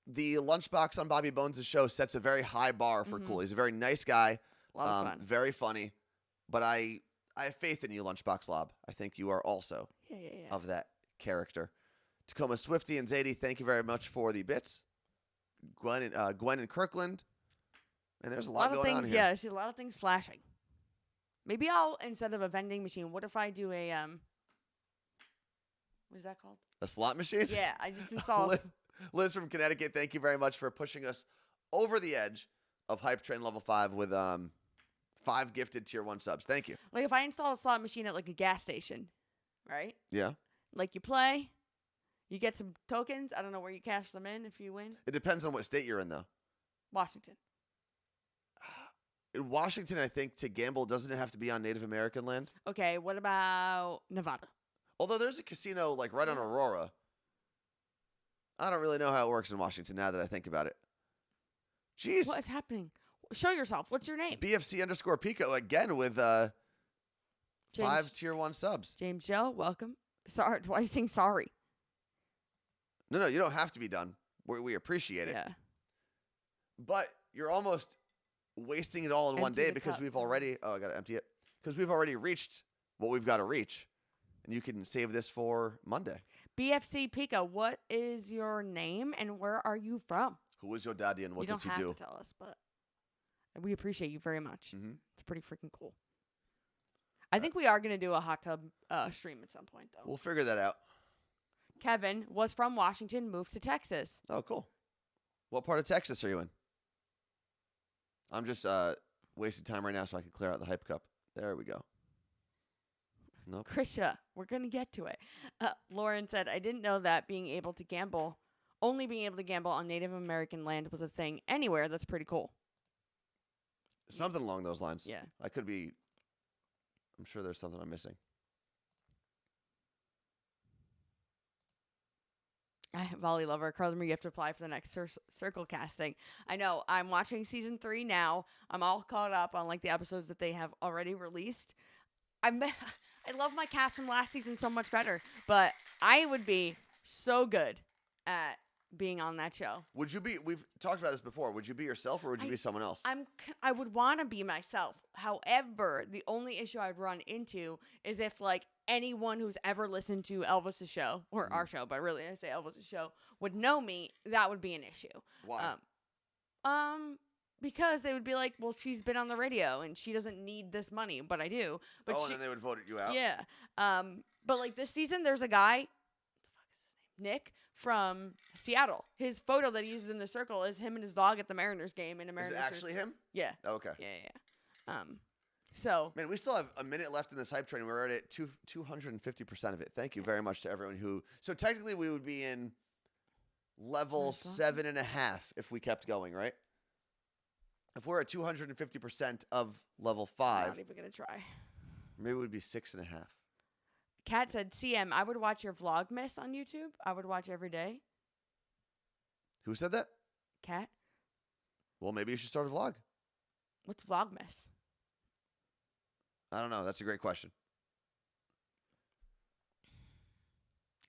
B: The Lunchbox on Bobby Bones' show sets a very high bar for cool. He's a very nice guy.
C: A lot of fun.
B: Very funny. But I have faith in you, Lunchbox Lob. I think you are also of that character. Tacoma Swifty and Zadie, thank you very much for the bits. Gwen and Kirkland. And there's a lot going on here.
C: Yeah, I see a lot of things flashing. Maybe I'll, instead of a vending machine, what if I do a, what is that called?
B: A slot machine?
C: Yeah, I just install.
B: Liz from Connecticut, thank you very much for pushing us over the edge of Hype Train Level 5 with 5 gifted Tier 1 subs. Thank you.
C: Like if I install a slot machine at like a gas station, right?
B: Yeah.
C: Like you play, you get some tokens. I don't know where you cash them in if you win.
B: It depends on what state you're in, though.
C: Washington.
B: In Washington, I think to gamble, doesn't it have to be on Native American land?
C: Okay, what about Nevada?
B: Although there's a casino like right on Aurora. I don't really know how it works in Washington now that I think about it. Jeez.
C: What is happening? Show yourself. What's your name?
B: BFC_Pico again with 5 Tier 1 subs.
C: James Joe, welcome. Sorry. Why are you saying sorry?
B: No, you don't have to be done. We appreciate it.
C: Yeah.
B: But you're almost wasting it all in one
C: Empty
B: day
C: the
B: because
C: cup.
B: we've already I gotta empty it because we've already reached what we've got to reach, and you can save this for Monday.
C: BFC Pika, what is your name and where are you from?
B: Who is your daddy and what does he do?
C: You don't have to tell us, but we appreciate you very much.
B: Mm-hmm.
C: It's pretty freaking cool. I think we are gonna do a hot tub stream at some point though.
B: We'll figure that out.
C: Kevin was from Washington, moved to Texas.
B: Oh, cool. What part of Texas are you in? I'm just wasting time right now so I can clear out the hype cup. There we go. Nope.
C: Krisha, we're going to get to it. Lauren said, I didn't know that only being able to gamble on Native American land was a thing anywhere. That's pretty cool.
B: Something along those lines.
C: Yeah.
B: I'm sure there's something I'm missing.
C: Volley lover, Carla Marie, you have to apply for the next circle casting. I know. I'm watching season 3 now. I'm all caught up on like the episodes that they have already released. I love my cast from last season so much better, but I would be so good at being on that show.
B: Would you be? We've talked about this before. Would you be yourself or would you be someone else?
C: I would want to be myself. However, the only issue I'd run into is if like anyone who's ever listened to Elvis's show or our show, but really I say Elvis's show would know me, that would be an issue.
B: Why?
C: Because they would be like, well, she's been on the radio and she doesn't need this money, but I do. But
B: and then they would vote you out.
C: Yeah. But like this season, there's a guy, what the fuck is his name? Nick from Seattle. His photo that he uses in the circle is him and his dog at the Mariners game. In a Mariners.
B: Is it actually him?
C: Yeah.
B: Okay.
C: Yeah. So.
B: Man, we still have a minute left in this hype train. We're already at 250% of it. Thank you very much to everyone who. So technically, we would be in level 7.5 if we kept going, right? If we're at 250% of level 5,
C: I'm not even gonna try.
B: Maybe it would be 6.5.
C: Kat said, CM, I would watch your vlogmas on YouTube. I would watch every day.
B: Who said that?
C: Kat.
B: Well, maybe you should start a vlog.
C: What's vlogmas?
B: I don't know. That's a great question.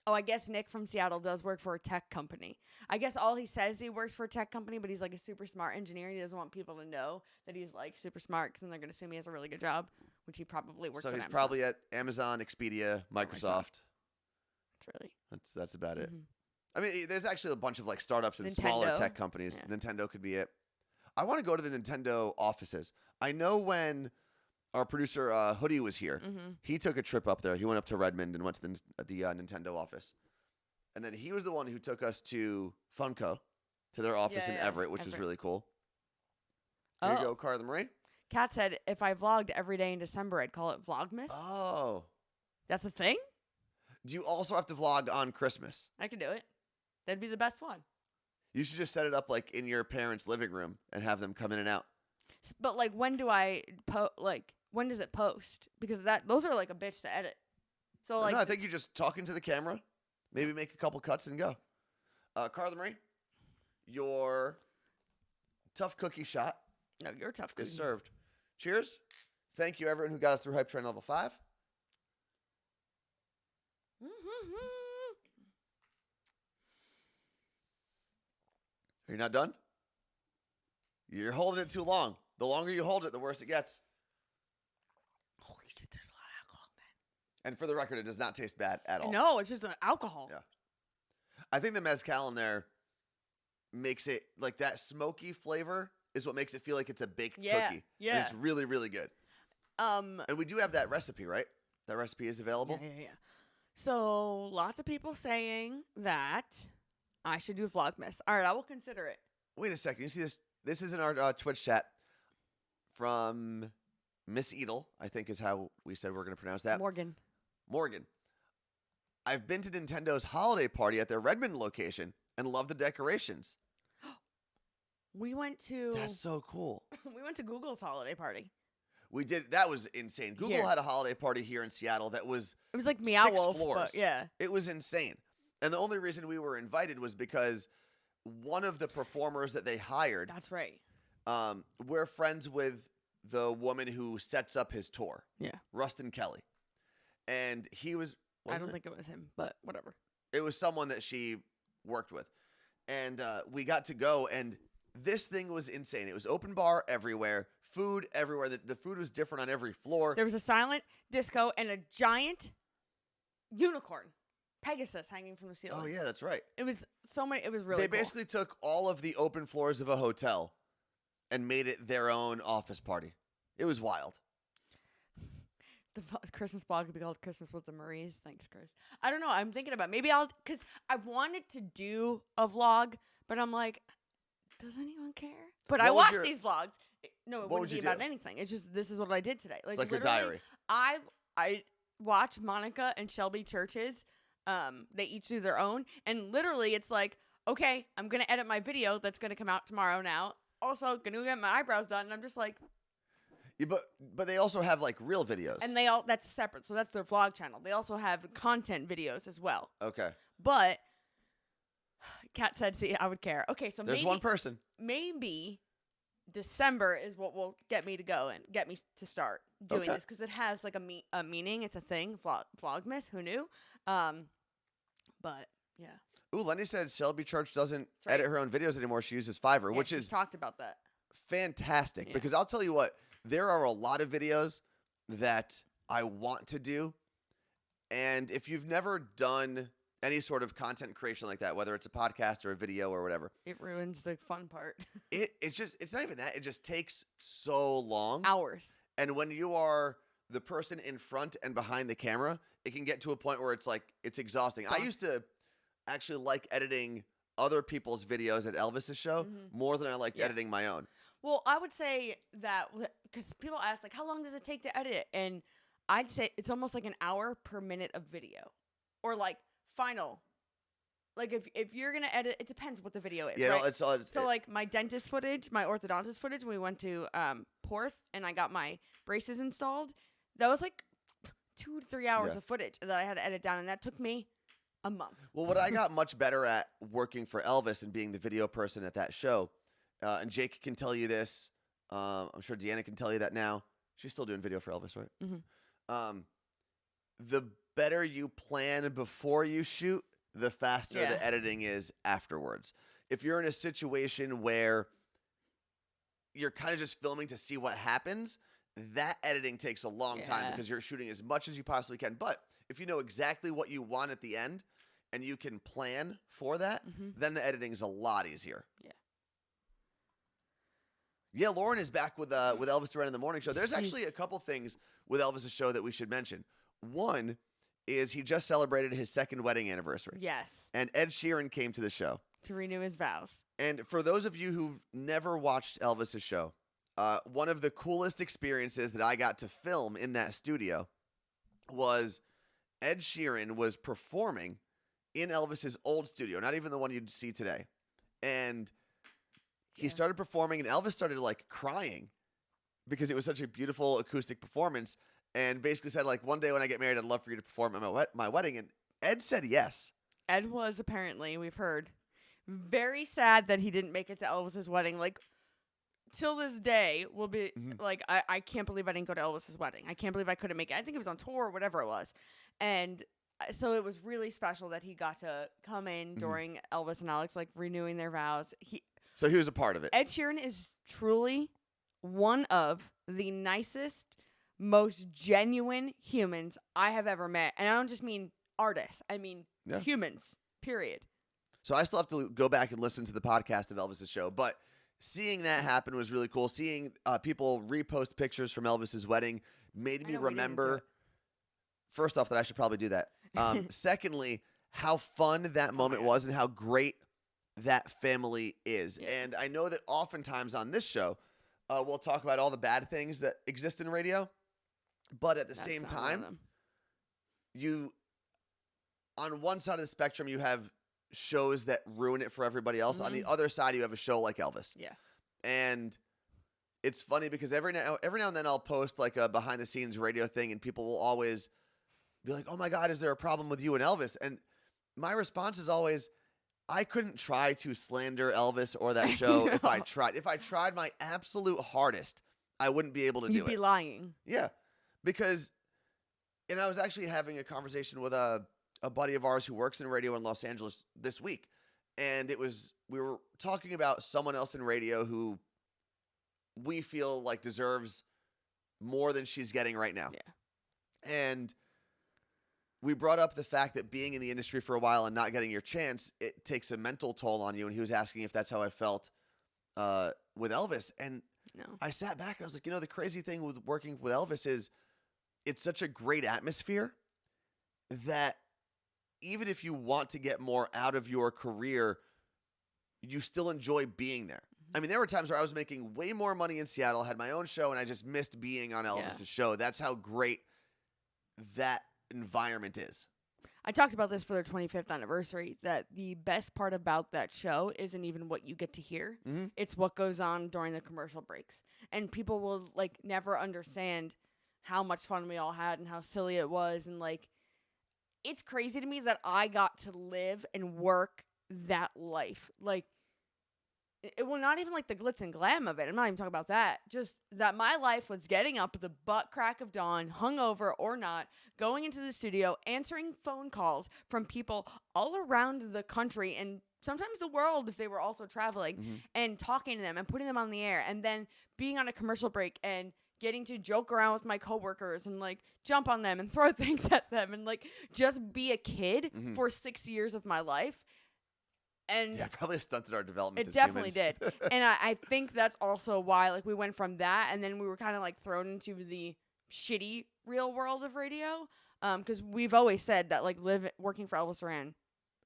C: Oh, I guess Nick from Seattle does work for a tech company. I guess all he says he works for a tech company, but he's like a super smart engineer. And he doesn't want people to know that he's like super smart because then they're going to assume he has a really good job, which he probably works at
B: So he's
C: Amazon.
B: probably at Amazon, Expedia, Microsoft.
C: Really.
B: That's about it. I mean, there's actually a bunch of like startups and smaller tech companies. Yeah. Nintendo could be it. I want to go to the Nintendo offices. I know when our producer Hoodie was here, he took a trip up there. He went up to Redmond and went to the Nintendo office. And then he was the one who took us to Funko, to their office in Everett, which was really cool. There you go, Carla Marie.
C: Kat said, if I vlogged every day in December, I'd call it Vlogmas.
B: Oh.
C: That's a thing?
B: Do you also have to vlog on Christmas?
C: I could do it. That'd be the best one.
B: You should just set it up like in your parents' living room and have them come in and out.
C: But like, when do I when does it post? Because those are like a bitch to edit. So like,
B: No, I think you just talk into the camera, maybe make a couple cuts and go. Carla Marie, your tough cookie shot
C: no, you're a tough.
B: is served. Cheers. Thank you, everyone who got us through Hype Train Level 5. Are you not done? You're holding it too long. The longer you hold it, the worse it gets.
C: Holy shit, there's a lot of alcohol in
B: And for the record, it does not taste bad at
C: that.
B: all.
C: No, it's just alcohol.
B: Yeah. I think the mezcal in there makes it, like, that smoky flavor is what makes it feel like it's a baked cookie.
C: Yeah.
B: And it's really, really good. And we do have that recipe, right? That recipe is available.
C: Yeah. So lots of people saying that I should do Vlogmas. All right, I will consider it.
B: Wait a second. You see this? This is in our Twitch chat from Miss Edel, I think is how we said we're going to pronounce that.
C: Morgan.
B: I've been to Nintendo's holiday party at their Redmond location and love the decorations.
C: We went to.
B: That's so cool.
C: We went to Google's holiday party.
B: We did. That was insane. Google
C: Here.
B: had a holiday party here in Seattle that was
C: It was like Meow
B: 6
C: Wolf,
B: floors.
C: but yeah.
B: It was insane. And the only reason we were invited was because one of the performers that they hired,
C: That's right.
B: we're friends with the woman who sets up his tour.
C: Yeah.
B: Rustin Kelly. And he was,
C: I don't
B: wasn't it?
C: think it was him, but whatever.
B: It was someone that she worked with. And we got to go, and this thing was insane. It was open bar everywhere, food everywhere. The food was different on every floor.
C: There was a silent disco and a giant unicorn, Pegasus, hanging from the ceiling.
B: Oh, yeah, that's right.
C: It was so many. It was really
B: They
C: cool.
B: basically took all of the open floors of a hotel and made it their own office party. It was wild.
C: The Christmas vlog could be called Christmas with the Maries. Thanks, Chris. I don't know. I'm thinking about because I've wanted to do a vlog, but I'm like, does anyone care? But I
B: What was
C: watch
B: your-
C: these vlogs. No, it
B: What
C: wouldn't
B: would
C: be
B: you
C: about
B: do?
C: anything. It's just this is what I did today.
B: It's like your
C: literally,
B: diary.
C: I watch Monica and Shelby Church's. They each do their own, and literally, it's like, okay, I'm gonna edit my video that's gonna come out tomorrow. Now, also gonna get my eyebrows done, and I'm just like,
B: Yeah, but they also have like real videos.
C: and that's separate. So that's their vlog channel. They also have content videos as well.
B: Okay.
C: But Kat said, "See, I would care." Okay, so
B: There's
C: maybe,
B: one person.
C: maybe December is what will get me to go and get me to start doing
B: Okay.
C: this because it has like a meaning. It's a thing. Vlogmas. Who knew? But yeah,
B: Ooh, Lenny said Shelby Church doesn't
C: That's right.
B: edit her own videos anymore. She uses Fiverr,
C: Yeah,
B: which
C: she's
B: is
C: talked about that.
B: fantastic.
C: Yeah.
B: Because I'll tell you what, there are a lot of videos that I want to do. And if you've never done any sort of content creation like that, whether it's a podcast or a video or whatever,
C: It ruins the fun part.
B: it's not even that. It just takes so long.
C: Hours.
B: And when you are the person in front and behind the camera, it can get to a point where it's like, it's exhausting. I
C: Gone.
B: used to actually like editing other people's videos at Elvis's show more than I liked
C: Yeah.
B: editing my own.
C: Well, I would say that because people ask like, how long does it take to edit? And I'd say it's almost like an hour per minute of video, or like final. Like if you're gonna edit, it depends what the video is.
B: Yeah,
C: right?
B: no, it's
C: So like my dentist footage, my orthodontist footage, when we went to Porth and I got my braces installed, that was like 2 to 3 hours
B: Yeah.
C: of footage that I had to edit down, and that took me a month.
B: Well, what I got much better at working for Elvis and being the video person at that show, and Jake can tell you this, I'm sure Deanna can tell you that now. She's still doing video for Elvis, right?
C: Mhm.
B: The better you plan before you shoot, the faster
C: Yeah.
B: the editing is afterwards. If you're in a situation where you're kind of just filming to see what happens, that editing takes a long time
C: Yeah.
B: because you're shooting as much as you possibly can. But if you know exactly what you want at the end and you can plan for that, then the editing is a lot easier.
C: Yeah.
B: Yeah, Lauren is back with Elvis Duran in the Morning Show. There's
C: She's-
B: actually a couple things with Elvis' show that we should mention. One is he just celebrated his 2nd wedding anniversary.
C: Yes,
B: And Ed Sheeran came to the show.
C: to renew his vows.
B: And for those of you who've never watched Elvis' show, one of the coolest experiences that I got to film in that studio was Ed Sheeran was performing in Elvis's old studio, not even the one you'd see today. And he started performing, and Elvis started like crying because it was such a beautiful acoustic performance, and basically said, like, one day when I get married, I'd love for you to perform at my wedding. And Ed said yes.
C: Ed was apparently, we've heard, very sad that he didn't make it to Elvis's wedding. Like, till this day, will be like, I can't believe I didn't go to Elvis's wedding. I can't believe I couldn't make it. I think it was on tour or whatever it was. And so it was really special that he got to come in during Elvis and Alex, like, renewing their vows.
B: So he was a part of it.
C: Ed Sheeran is truly one of the nicest, most genuine humans I have ever met. And I don't just mean artists. I mean humans, period.
B: So I still have to go back and listen to the podcast of Elvis's show. But seeing that happen was really cool. Seeing people repost pictures from Elvis's wedding made me remember, first off, that I should probably do that. Secondly, how fun that moment was and how great that family is. Yeah. And I know that oftentimes on this show, we'll talk about all the bad things that exist in radio. But at the same time, on one side of the spectrum, you have shows that ruin it for everybody else. On the other side, you have a show like Elvis.
C: Yeah.
B: And it's funny because every now and then I'll post like a behind the scenes radio thing, and people will always be like, "Oh my God, is there a problem with you and Elvis?" And my response is always, I couldn't try to slander Elvis or that show if I tried. If I tried my absolute hardest, I wouldn't be able to do it.
C: You'd be lying.
B: Yeah. Because, and I was actually having a conversation with a buddy of ours who works in radio in Los Angeles this week. And we were talking about someone else in radio who we feel like deserves more than she's getting right now.
C: Yeah.
B: And we brought up the fact that being in the industry for a while and not getting your chance, it takes a mental toll on you. And he was asking if that's how I felt with Elvis. And I sat back and I was like, the crazy thing with working with Elvis is it's such a great atmosphere that even if you want to get more out of your career, you still enjoy being there. I mean, there were times where I was making way more money in Seattle, had my own show, and I just missed being on Elvis's show. That's how great that environment is.
C: I talked about this for their 25th anniversary, that the best part about that show isn't even what you get to hear. It's what goes on during the commercial breaks. And people will like never understand how much fun we all had and how silly it was. And like, it's crazy to me that I got to live and work that life. Like, well, not even like the glitz and glam of it. I'm not even talking about that. Just that my life was getting up at the butt crack of dawn, hungover or not, going into the studio, answering phone calls from people all around the country and sometimes the world if they were also traveling, and talking to them and putting them on the air, and then being on a commercial break and getting to joke around with my coworkers and like jump on them and throw things at them and like just be a kid for 6 years of my life. And
B: yeah, probably stunted our development.
C: It definitely did. And I think that's also why like we went from that and then we were kind of like thrown into the shitty real world of radio. Because we've always said that like working for Elvis Duran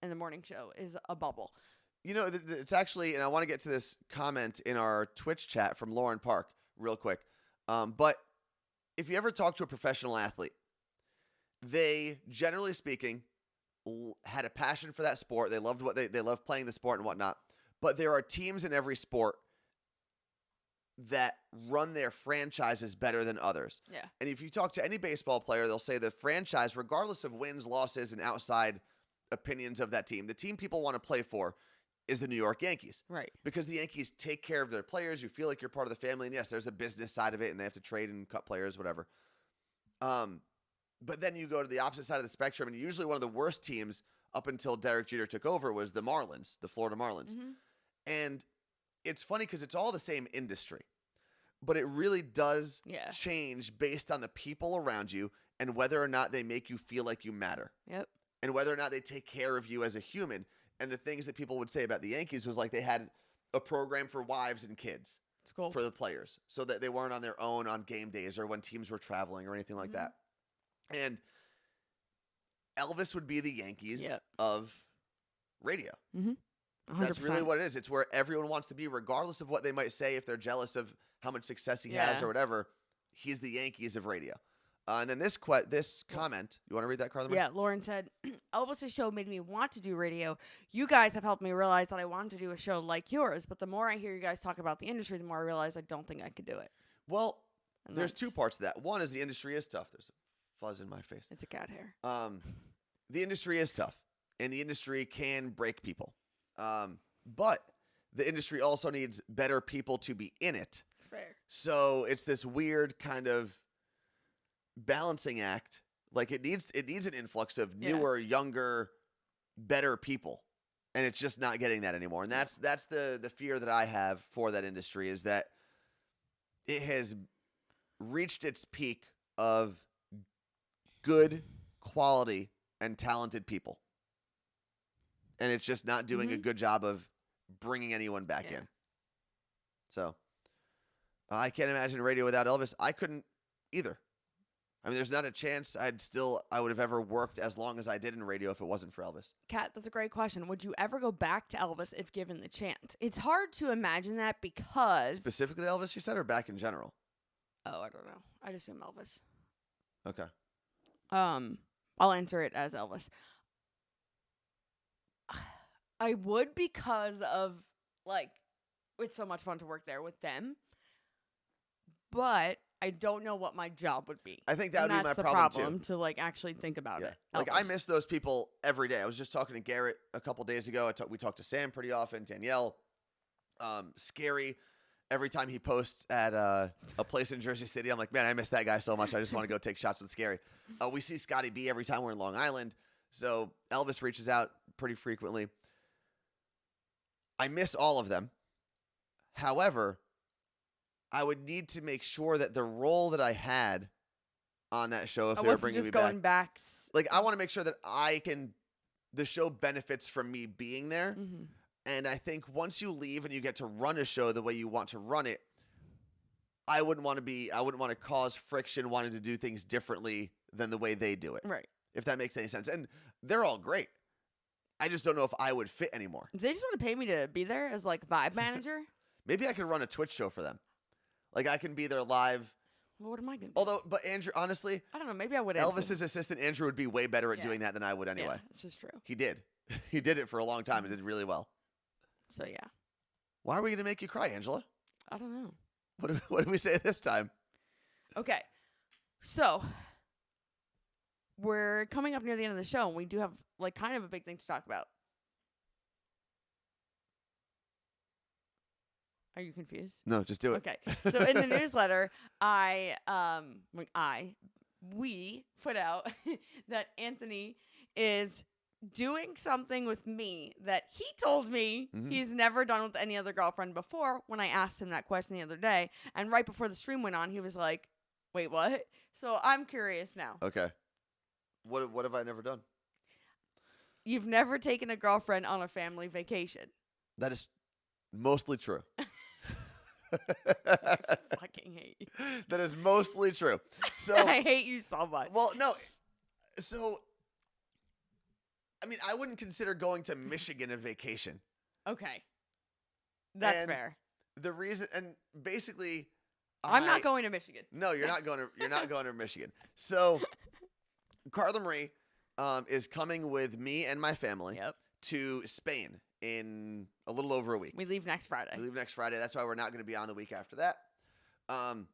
C: in the morning show is a bubble.
B: It's actually, and I want to get to this comment in our Twitch chat from Lauren Park real quick. But if you ever talk to a professional athlete, they, generally speaking, had a passion for that sport. They loved they loved playing the sport and whatnot. But there are teams in every sport that run their franchises better than others.
C: Yeah.
B: And if you talk to any baseball player, they'll say the franchise, regardless of wins, losses, and outside opinions of that team, the team people want to play for is the New York Yankees.
C: Right.
B: Because the Yankees take care of their players. You feel like you're part of the family. And yes, there's a business side of it, and they have to trade and cut players, whatever. But then you go to the opposite side of the spectrum, and usually one of the worst teams up until Derek Jeter took over was the Marlins, the Florida Marlins. And it's funny because it's all the same industry, but it really does change based on the people around you and whether or not they make you feel like you matter.
C: Yep.
B: And whether or not they take care of you as a human. And the things that people would say about the Yankees was like they had a program for wives and kids for the players so that they weren't on their own on game days or when teams were traveling or anything like that. And Elvis would be the Yankees of radio. 100%. That's really what it is. It's where everyone wants to be, regardless of what they might say if they're jealous of how much success he has or whatever. He's the Yankees of radio. And then this comment, you want to read that, Carla?
C: Yeah, Lauren said, Elvis's show made me want to do radio. You guys have helped me realize that I wanted to do a show like yours, but the more I hear you guys talk about the industry, the more I realize I don't think I could do it.
B: Well,
C: And
B: there's
C: that's-
B: 2 parts to that. One is the industry is tough. There's a fuzz in my face.
C: It's a cat hair.
B: The industry is tough, and the industry can break people. But the industry also needs better people to be in it.
C: It's fair.
B: So it's this weird kind of balancing act. Like it needs an influx of newer, younger, better people, and it's just not getting that anymore. And that's the fear that I have for that industry, is that it has reached its peak of good quality and talented people, and it's just not doing a good job of bringing anyone back in. So I can't imagine radio without Elvis. I couldn't either. I mean, there's not a chance I would have ever worked as long as I did in radio if it wasn't for Elvis.
C: Kat, that's a great question. Would you ever go back to Elvis if given the chance? It's hard to imagine that because...
B: Specifically to Elvis, you said, or back in general?
C: Oh, I don't know. I'd assume Elvis.
B: Okay.
C: I'll answer it as Elvis. I would, because of, like, it's so much fun to work there with them. But I don't know what my job would be.
B: I think that would be my
C: that's the
B: problem,
C: to, like, actually think about it.
B: Like, I miss those people every day. I was just talking to Garrett a couple days ago. We talked to Sam pretty often, Danielle, Scary. Every time he posts at a place in Jersey City, I'm like, man, I miss that guy so much. I just want to go take shots with Scary. We see Scotty B every time we're in Long Island. So Elvis reaches out pretty frequently. I miss all of them. However, I would need to make sure that the role that I had on that show, if they were bringing me back, like, I want to make sure that the show benefits from me being there.
C: Mm-hmm.
B: And I think once you leave and you get to run a show the way you want to run it, I wouldn't want to cause friction wanting to do things differently than the way they do it.
C: Right.
B: If that makes any sense. And they're all great. I just don't know if I would fit anymore.
C: Do they just want to pay me to be there as, like, vibe manager?
B: Maybe I could run a Twitch show for them. Like, I can be there live.
C: Well, what am I going to do?
B: Although, but Andrew, honestly,
C: I don't know. Maybe I would.
B: Elvis's assistant, Andrew, would be way better at doing that than I would anyway.
C: Yeah, it's just true.
B: He did. He did it for a long time and did really well.
C: So, yeah.
B: Why are we going to make you cry, Angela?
C: I don't know.
B: What did we say this time?
C: Okay. So, we're coming up near the end of the show, and we do have, like, kind of a big thing to talk about. Are you confused?
B: No, just do it.
C: Okay. So in the newsletter, we put out that Anthony is doing something with me that he told me he's never done with any other girlfriend before when I asked him that question the other day. And right before the stream went on, he was like, wait, what? So I'm curious now.
B: Okay. What have I never done?
C: You've never taken a girlfriend on a family vacation.
B: That is mostly true.
C: I fucking hate you.
B: That is mostly true. So
C: I hate you so much.
B: Well, no. So, I mean, I wouldn't consider going to Michigan a vacation.
C: Okay. That's
B: And
C: fair.
B: The reason, and basically,
C: I'm not going to Michigan.
B: No, you're not going to Michigan. So, Carla Marie is coming with me and my family to Spain in a little over a week.
C: We leave next Friday.
B: That's why we're not going to be on the week after that. And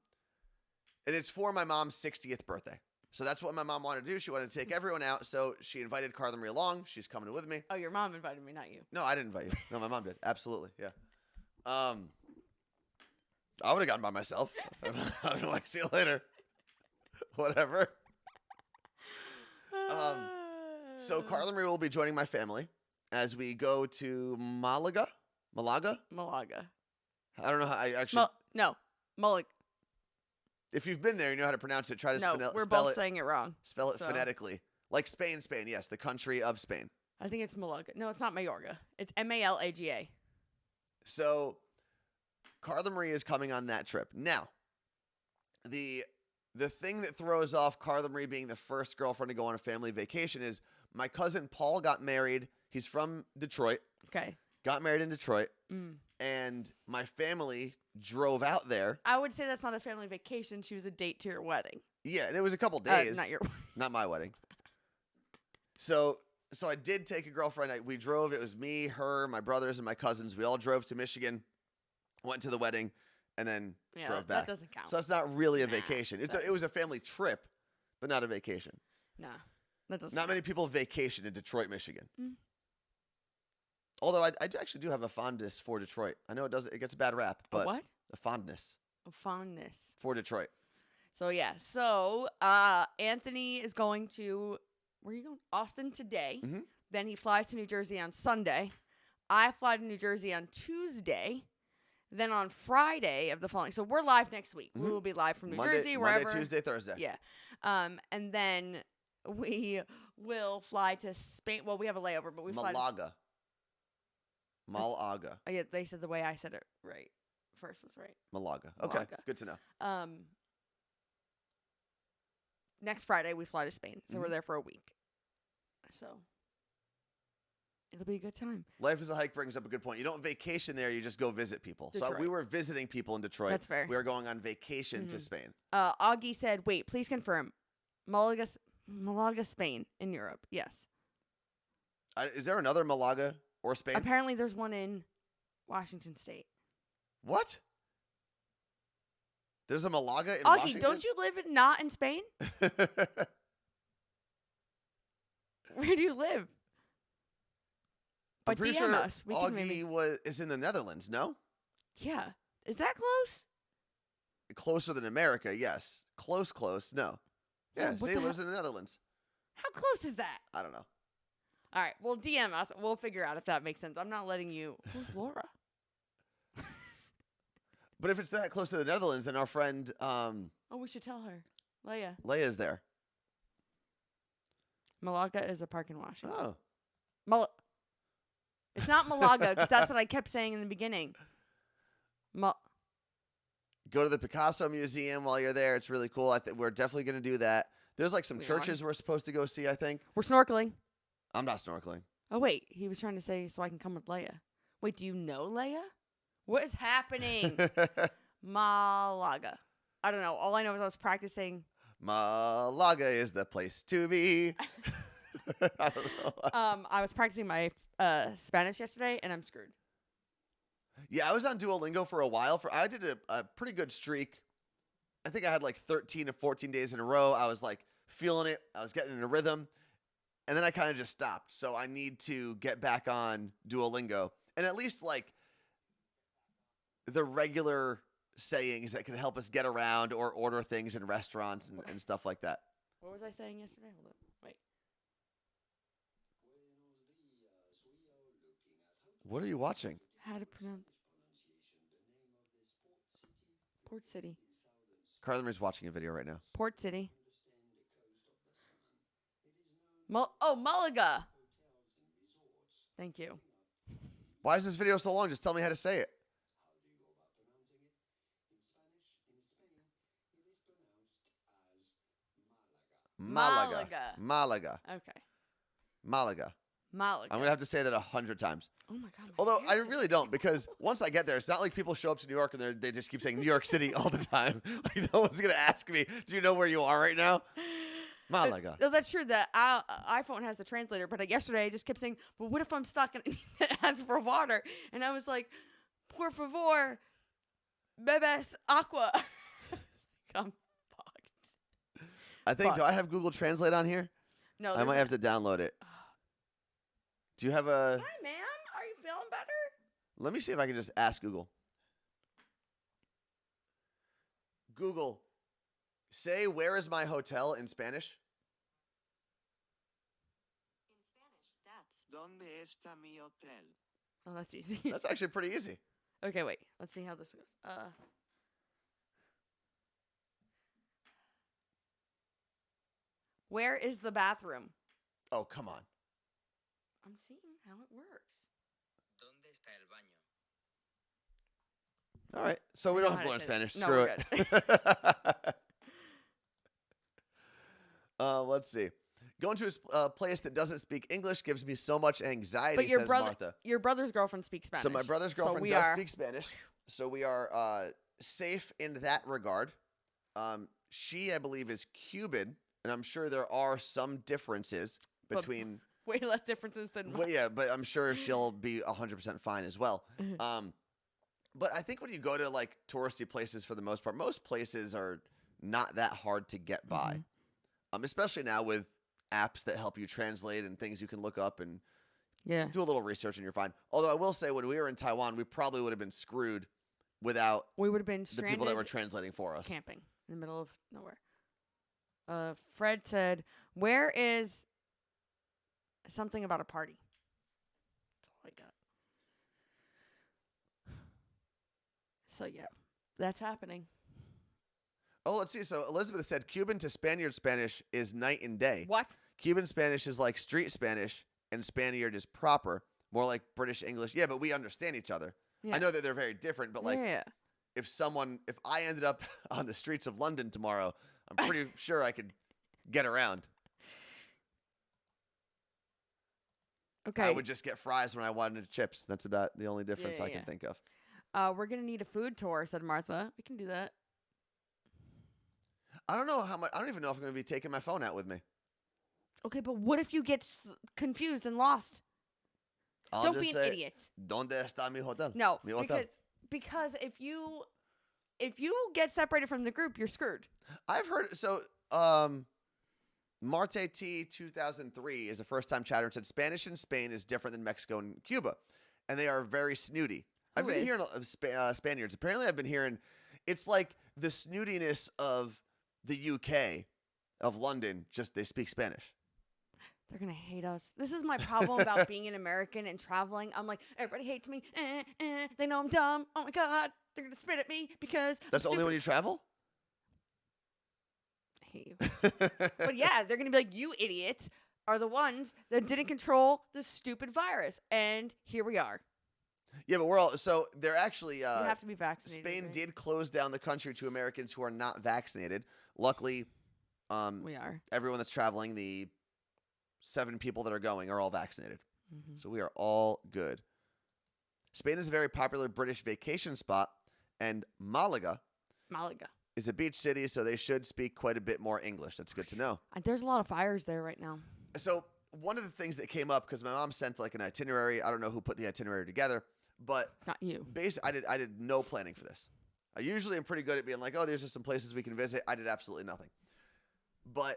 B: it's for my mom's 60th birthday. So that's what my mom wanted to do. She wanted to take everyone out. So she invited Carla Marie along. She's coming with me.
C: Oh, your mom invited me, not you.
B: No, I didn't invite you. No, my mom did. Absolutely. Yeah. I would have gone by myself. I don't know. I see you later. Whatever. So Carla Marie will be joining my family as we go to Malaga.
C: Malaga.
B: I don't know how I actually.
C: Mullig.
B: If you've been there, you know how to pronounce it. Try to
C: No, we're both saying it wrong.
B: Spell it
C: so.
B: phonetically. Like Spain. Yes, the country of Spain.
C: I think it's Malaga. No, it's not Mayorga. It's Malaga.
B: So Carla Marie is coming on that trip. Now, the thing that throws off Carla Marie being the first girlfriend to go on a family vacation is my cousin Paul got married. He's from Detroit.
C: Okay.
B: Got married in Detroit. And my family drove out there.
C: I would say that's not a family vacation. She was a date to your wedding.
B: Yeah, and it was a couple days.
C: Not your.
B: Not my wedding. So I did take a girlfriend. We drove. It was me, her, my brothers, and my cousins. We all drove to Michigan, went to the wedding, and then drove back.
C: That doesn't count.
B: So that's not really a vacation. It was a family trip, but not a vacation.
C: Nah, that doesn't.
B: Not many people vacation in Detroit, Michigan. Although I actually do have a fondness for Detroit. I know it gets a bad rap, but
C: what?
B: A fondness.
C: A fondness
B: for Detroit.
C: So yeah, Anthony is going to where are you going? Austin today.
B: Mm-hmm.
C: Then he flies to New Jersey on Sunday. I fly to New Jersey on Tuesday. Then on Friday of the following, so we're live next week.
B: Mm-hmm.
C: We will be live from New Jersey, wherever.
B: Monday, Tuesday, Thursday.
C: Yeah, and then we will fly to Spain. Well, we have a layover, but we fly.
B: Malaga. Malaga.
C: Oh, yeah, they said the way I said it right first was right.
B: Malaga. Okay,
C: Malaga.
B: Good to know.
C: Next Friday we fly to Spain, so
B: Mm-hmm.
C: we're there for a week. So it'll be a good time.
B: Life is a Hike brings up a good point. You don't vacation there; you just go visit people.
C: Detroit.
B: So we were visiting people in Detroit.
C: That's fair.
B: We were going on vacation to Spain.
C: Augie said, "Wait, please confirm, Malaga, Spain in Europe." Yes.
B: Is there another Malaga or Spain?
C: Apparently, there's one in Washington State.
B: What? There's a Malaga in
C: Augie,
B: Washington?
C: don't you live not in Spain? Where do you live?
B: I'm
C: But
B: pretty
C: DM
B: sure
C: us. We can
B: Augie
C: maybe.
B: is in the Netherlands. No,
C: Yeah. Is that close?
B: closer than America. Yes, close. No. Yeah,
C: what
B: see, he
C: the
B: lives in the Netherlands.
C: How close is that?
B: I don't know.
C: All right. Well, DM us. We'll figure out if that makes sense. I'm not letting you. Who's Laura?
B: But if it's that close to the Netherlands, then our friend
C: Oh, we should tell her. Leia.
B: Leia's there.
C: Malaga is a park in Washington.
B: Oh,
C: It's not Malaga because that's what I kept saying in the beginning.
B: go to the Picasso Museum while you're there. It's really cool. I think we're definitely going to do that. There's like some
C: We
B: churches we're supposed to go see, I think.
C: We're snorkeling.
B: I'm not snorkeling.
C: Oh, wait. He was trying to say so I can come with Leia. Wait, do you know Leia? What is happening? Malaga. I don't know. All I know is I was practicing.
B: Malaga is the place to be. I don't know.
C: I was practicing my Spanish yesterday, and I'm screwed.
B: Yeah, I was on Duolingo for a while. I did a pretty good streak. I think I had like 13 to 14 days in a row. I was like feeling it. I was getting in a rhythm. And then I kind of just stopped. So I need to get back on Duolingo. And at least like the regular sayings that can help us get around or order things in restaurants and stuff like that.
C: What was I saying yesterday? Hold on. Wait.
B: What are you watching?
C: How to pronounce Port City.
B: Carla Marie's watching a video right now.
C: Port City. Malaga. Thank you.
B: Why is this video so long? Just tell me how to say it.
C: Malaga.
B: Malaga.
C: Okay.
B: Malaga.
C: Malaga.
B: I'm going to have to say that 100 times.
C: Oh my God.
B: Although I really don't, because once I get there, it's not like people show up to New York and they just keep saying New York City all the time. Like no one's going to ask me, do you know where you are right now? Malaga.
C: No, that's true. The iPhone has the translator, but yesterday I just kept saying, "Well, what if I'm stuck and it asks for water?" And I was like, "Por favor, bebes agua." I'm fucked.
B: I think, do I have Google Translate on here?
C: No,
B: I might have to download it. Do you have a...
C: Hi, man. Are you feeling better?
B: Let me see if I can just ask Google. Google, say, where is my hotel in Spanish?
D: In Spanish, that's ¿Dónde está mi hotel?
C: Oh, that's easy.
B: That's actually pretty easy.
C: Okay, wait. Let's see how this goes. Where is the bathroom?
B: Oh, come on.
C: I'm seeing how it works.
D: ¿Dónde está el baño?
B: All right. So we
C: I know
B: don't have
C: how
B: to
C: to
B: learn
C: say
B: Spanish.
C: that. No,
B: Screw
C: we're
B: it. Let's see. Going to a place that doesn't speak English gives me so much anxiety,
C: But your
B: says
C: brother,
B: Martha.
C: your brother's girlfriend speaks Spanish.
B: So my brother's girlfriend
C: we
B: does
C: are-
B: speak Spanish. So we are safe in that regard. She, I believe, is Cuban, and I'm sure there are some differences between.
C: Way less differences than
B: Well, yeah, but I'm sure she'll be 100% fine as well. But I think when you go to like touristy places, for the most part, most places are not that hard to get by. Especially now with apps that help you translate and things you can look up and do a little research and you're fine. Although I will say, when we were in Taiwan, we probably would have been screwed without
C: we would have been
B: the people that were translating for us.
C: camping in the middle of nowhere. Fred said, "Where is something about a party?" That's all I got. So yeah, that's happening.
B: Oh, let's see. So Elizabeth said Cuban to Spaniard Spanish is night and day.
C: What?
B: Cuban Spanish is like street Spanish, and Spaniard is proper, more like British English. Yeah, but we understand each other.
C: Yeah.
B: I know that they're very different, but like
C: yeah.
B: if I ended up on the streets of London tomorrow, I'm pretty sure I could get around.
C: Okay.
B: I would just get fries when I wanted chips. That's about the only difference I can
C: yeah.
B: think of.
C: We're gonna need a food tour," said Martha. "We can do that."
B: I don't know how much. I don't even know if I'm going to be taking my phone out with me.
C: Okay, but what if you get confused and lost?
B: I'll
C: Don't
B: just
C: be an
B: say,
C: idiot.
B: ¿Dónde está mi hotel?
C: No,
B: Mi hotel.
C: because if you get separated from the group, you're screwed.
B: I've heard so. Marte T 2003 is a first-time chatter and said Spanish in Spain is different than Mexico and Cuba, and they are very snooty. I've been hearing Spaniards. Apparently, I've been hearing it's like the snootiness of the UK, of London. Just they speak Spanish.
C: They're gonna hate us. This is my problem about being an American and traveling. I'm like, everybody hates me. They know I'm dumb. Oh my god, they're gonna spit at me because
B: That's
C: I'm
B: only
C: stupid.
B: when you travel.
C: I hate you. But yeah, they're gonna be like, you idiots are the ones that didn't control the stupid virus, and here we are.
B: Yeah, but we're all so they're actually.
C: You have to be vaccinated.
B: Spain
C: right?
B: did close down the country to Americans who are not vaccinated. Luckily,
C: We are.
B: everyone that's traveling, the 7 people that are going, are all vaccinated. So we are all good. Spain is a very popular British vacation spot, and Malaga is a beach city, so they should speak quite a bit more English. That's good to know.
C: There's a lot of fires there right now.
B: So one of the things that came up, because my mom sent like an itinerary, I don't know who put the itinerary together, but
C: Not you.
B: basically I did no planning for this. I usually am pretty good at being like, oh, there's just some places we can visit. I did absolutely nothing. But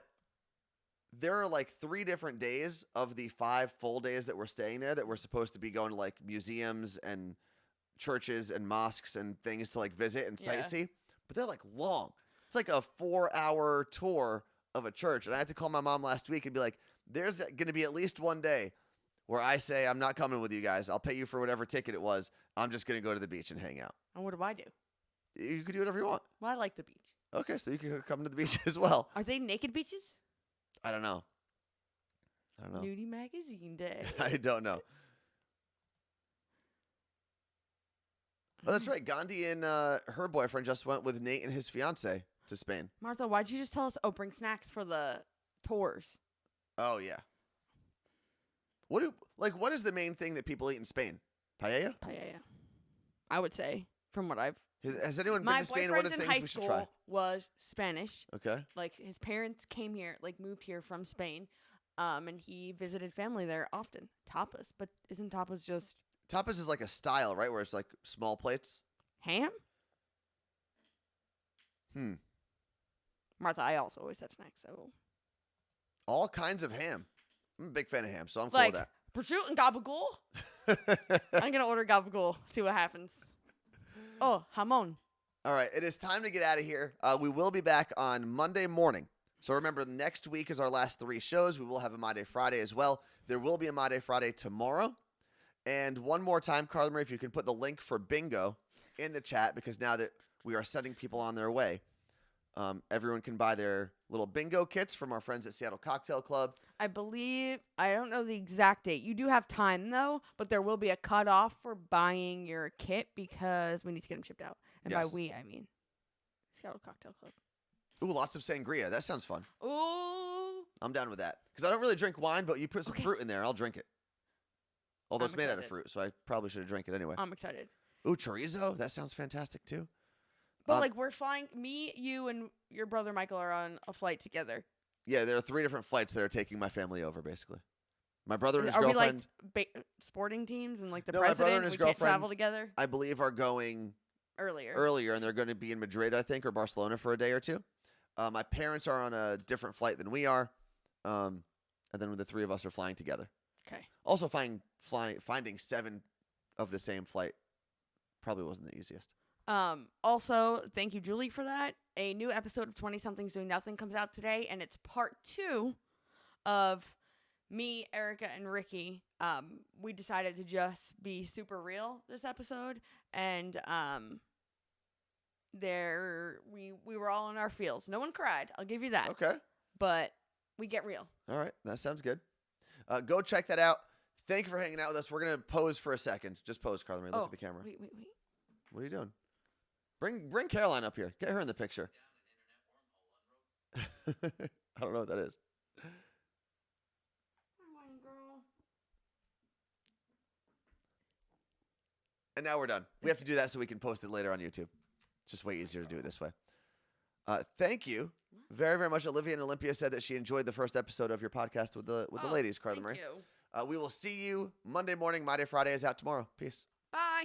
B: there are like 3 different days of the 5 full days that we're staying there that we're supposed to be going to like museums and churches and mosques and things to like visit and sightsee. But they're like long. It's like a 4-hour tour of a church. And I had to call my mom last week and be like, there's going to be at least one day where I say, I'm not coming with you guys. I'll pay you for whatever ticket it was. I'm just going to go to the beach and hang out.
C: And what do I do?
B: You can do whatever you want.
C: Well, I like the beach.
B: Okay, so you can come to the beach as well.
C: Are they naked beaches?
B: I don't know.
C: Nudie magazine day.
B: I don't know. Oh, that's right. Gandhi and her boyfriend just went with Nate and his fiance to Spain.
C: Martha, why'd you just tell us, bring snacks for the tours?
B: Oh, yeah. What is the main thing that people eat in Spain? Paella?
C: Paella. I would say, from what I've...
B: Has anyone been
C: My
B: to Spain? What are
C: boyfriend in
B: things
C: high
B: we should try?
C: school was Spanish.
B: Okay.
C: Like, his parents came here, like, moved here from Spain. And he visited family there often. Tapas. But isn't tapas just...
B: Tapas is like a style, right? Where it's like small plates.
C: ham? Martha, I also always have snacks, so...
B: All kinds of ham. I'm a big fan of ham, so I'm
C: like,
B: cool with
C: prosciutto and gabagool?
B: that.
C: I'm going to order gabagool, see what happens. Oh, jamon.
B: All right, it is time to get out of here. We will be back on Monday morning. So remember, next week is our last 3 shows. We will have a My Day Friday as well. There will be a My Day Friday tomorrow. And one more time, Carla Marie, if you can put the link for bingo in the chat, because now that we are sending people on their way, everyone can buy their little bingo kits from our friends at Seattle Cocktail Club.
C: I don't know the exact date. You do have time, though, but there will be a cutoff for buying your kit because we need to get them shipped out. And by we, I mean Seattle Cocktail Club.
B: Ooh, lots of sangria. That sounds fun.
C: Ooh.
B: I'm down with that. Because I don't really drink wine, but you put some fruit in there, I'll drink it. Although
C: I'm
B: it's made out of
C: excited.
B: fruit, so I probably should have drank it anyway.
C: I'm excited.
B: Ooh, chorizo? That sounds fantastic, too.
C: But like we're flying. Me, you, and your brother Michael are on a flight together.
B: Yeah, there are 3 different flights that are taking my family over, basically. My brother and his
C: Are
B: girlfriend.
C: we like sporting teams and like the
B: No, my brother
C: president?
B: and his
C: We can't
B: girlfriend,
C: travel together
B: I believe, are going
C: earlier,
B: and they're going to be in Madrid, I think, or Barcelona for a day or 2. My parents are on a different flight than we are, and then the 3 of us are flying together.
C: Okay.
B: Also, finding 7 of the same flight probably wasn't the easiest.
C: Also, thank you, Julie, for that. A new episode of 20 Somethings Doing Nothing comes out today, and it's part 2 of me, Erica, and Ricky. We decided to just be super real this episode, and we were all in our feels. No one cried. I'll give you that.
B: Okay.
C: But we get real.
B: All right. That sounds good. Go check that out. Thank you for hanging out with us. We're going to pose for a second. Just pose, Carla Marie. Look at the camera.
C: Wait.
B: What are you doing? Bring Caroline up here. Get her in the picture. I don't know what that is.
C: Come on, girl.
B: And now we're done. We have to do that so we can post it later on YouTube. It's just way easier to do it this way. Thank you very, very much. Olivia and Olympia said that she enjoyed the first episode of your podcast with the ladies, Carla Marie.
C: Thank you.
B: We will see you Monday morning. My Day Friday is out tomorrow. Peace.
C: Bye.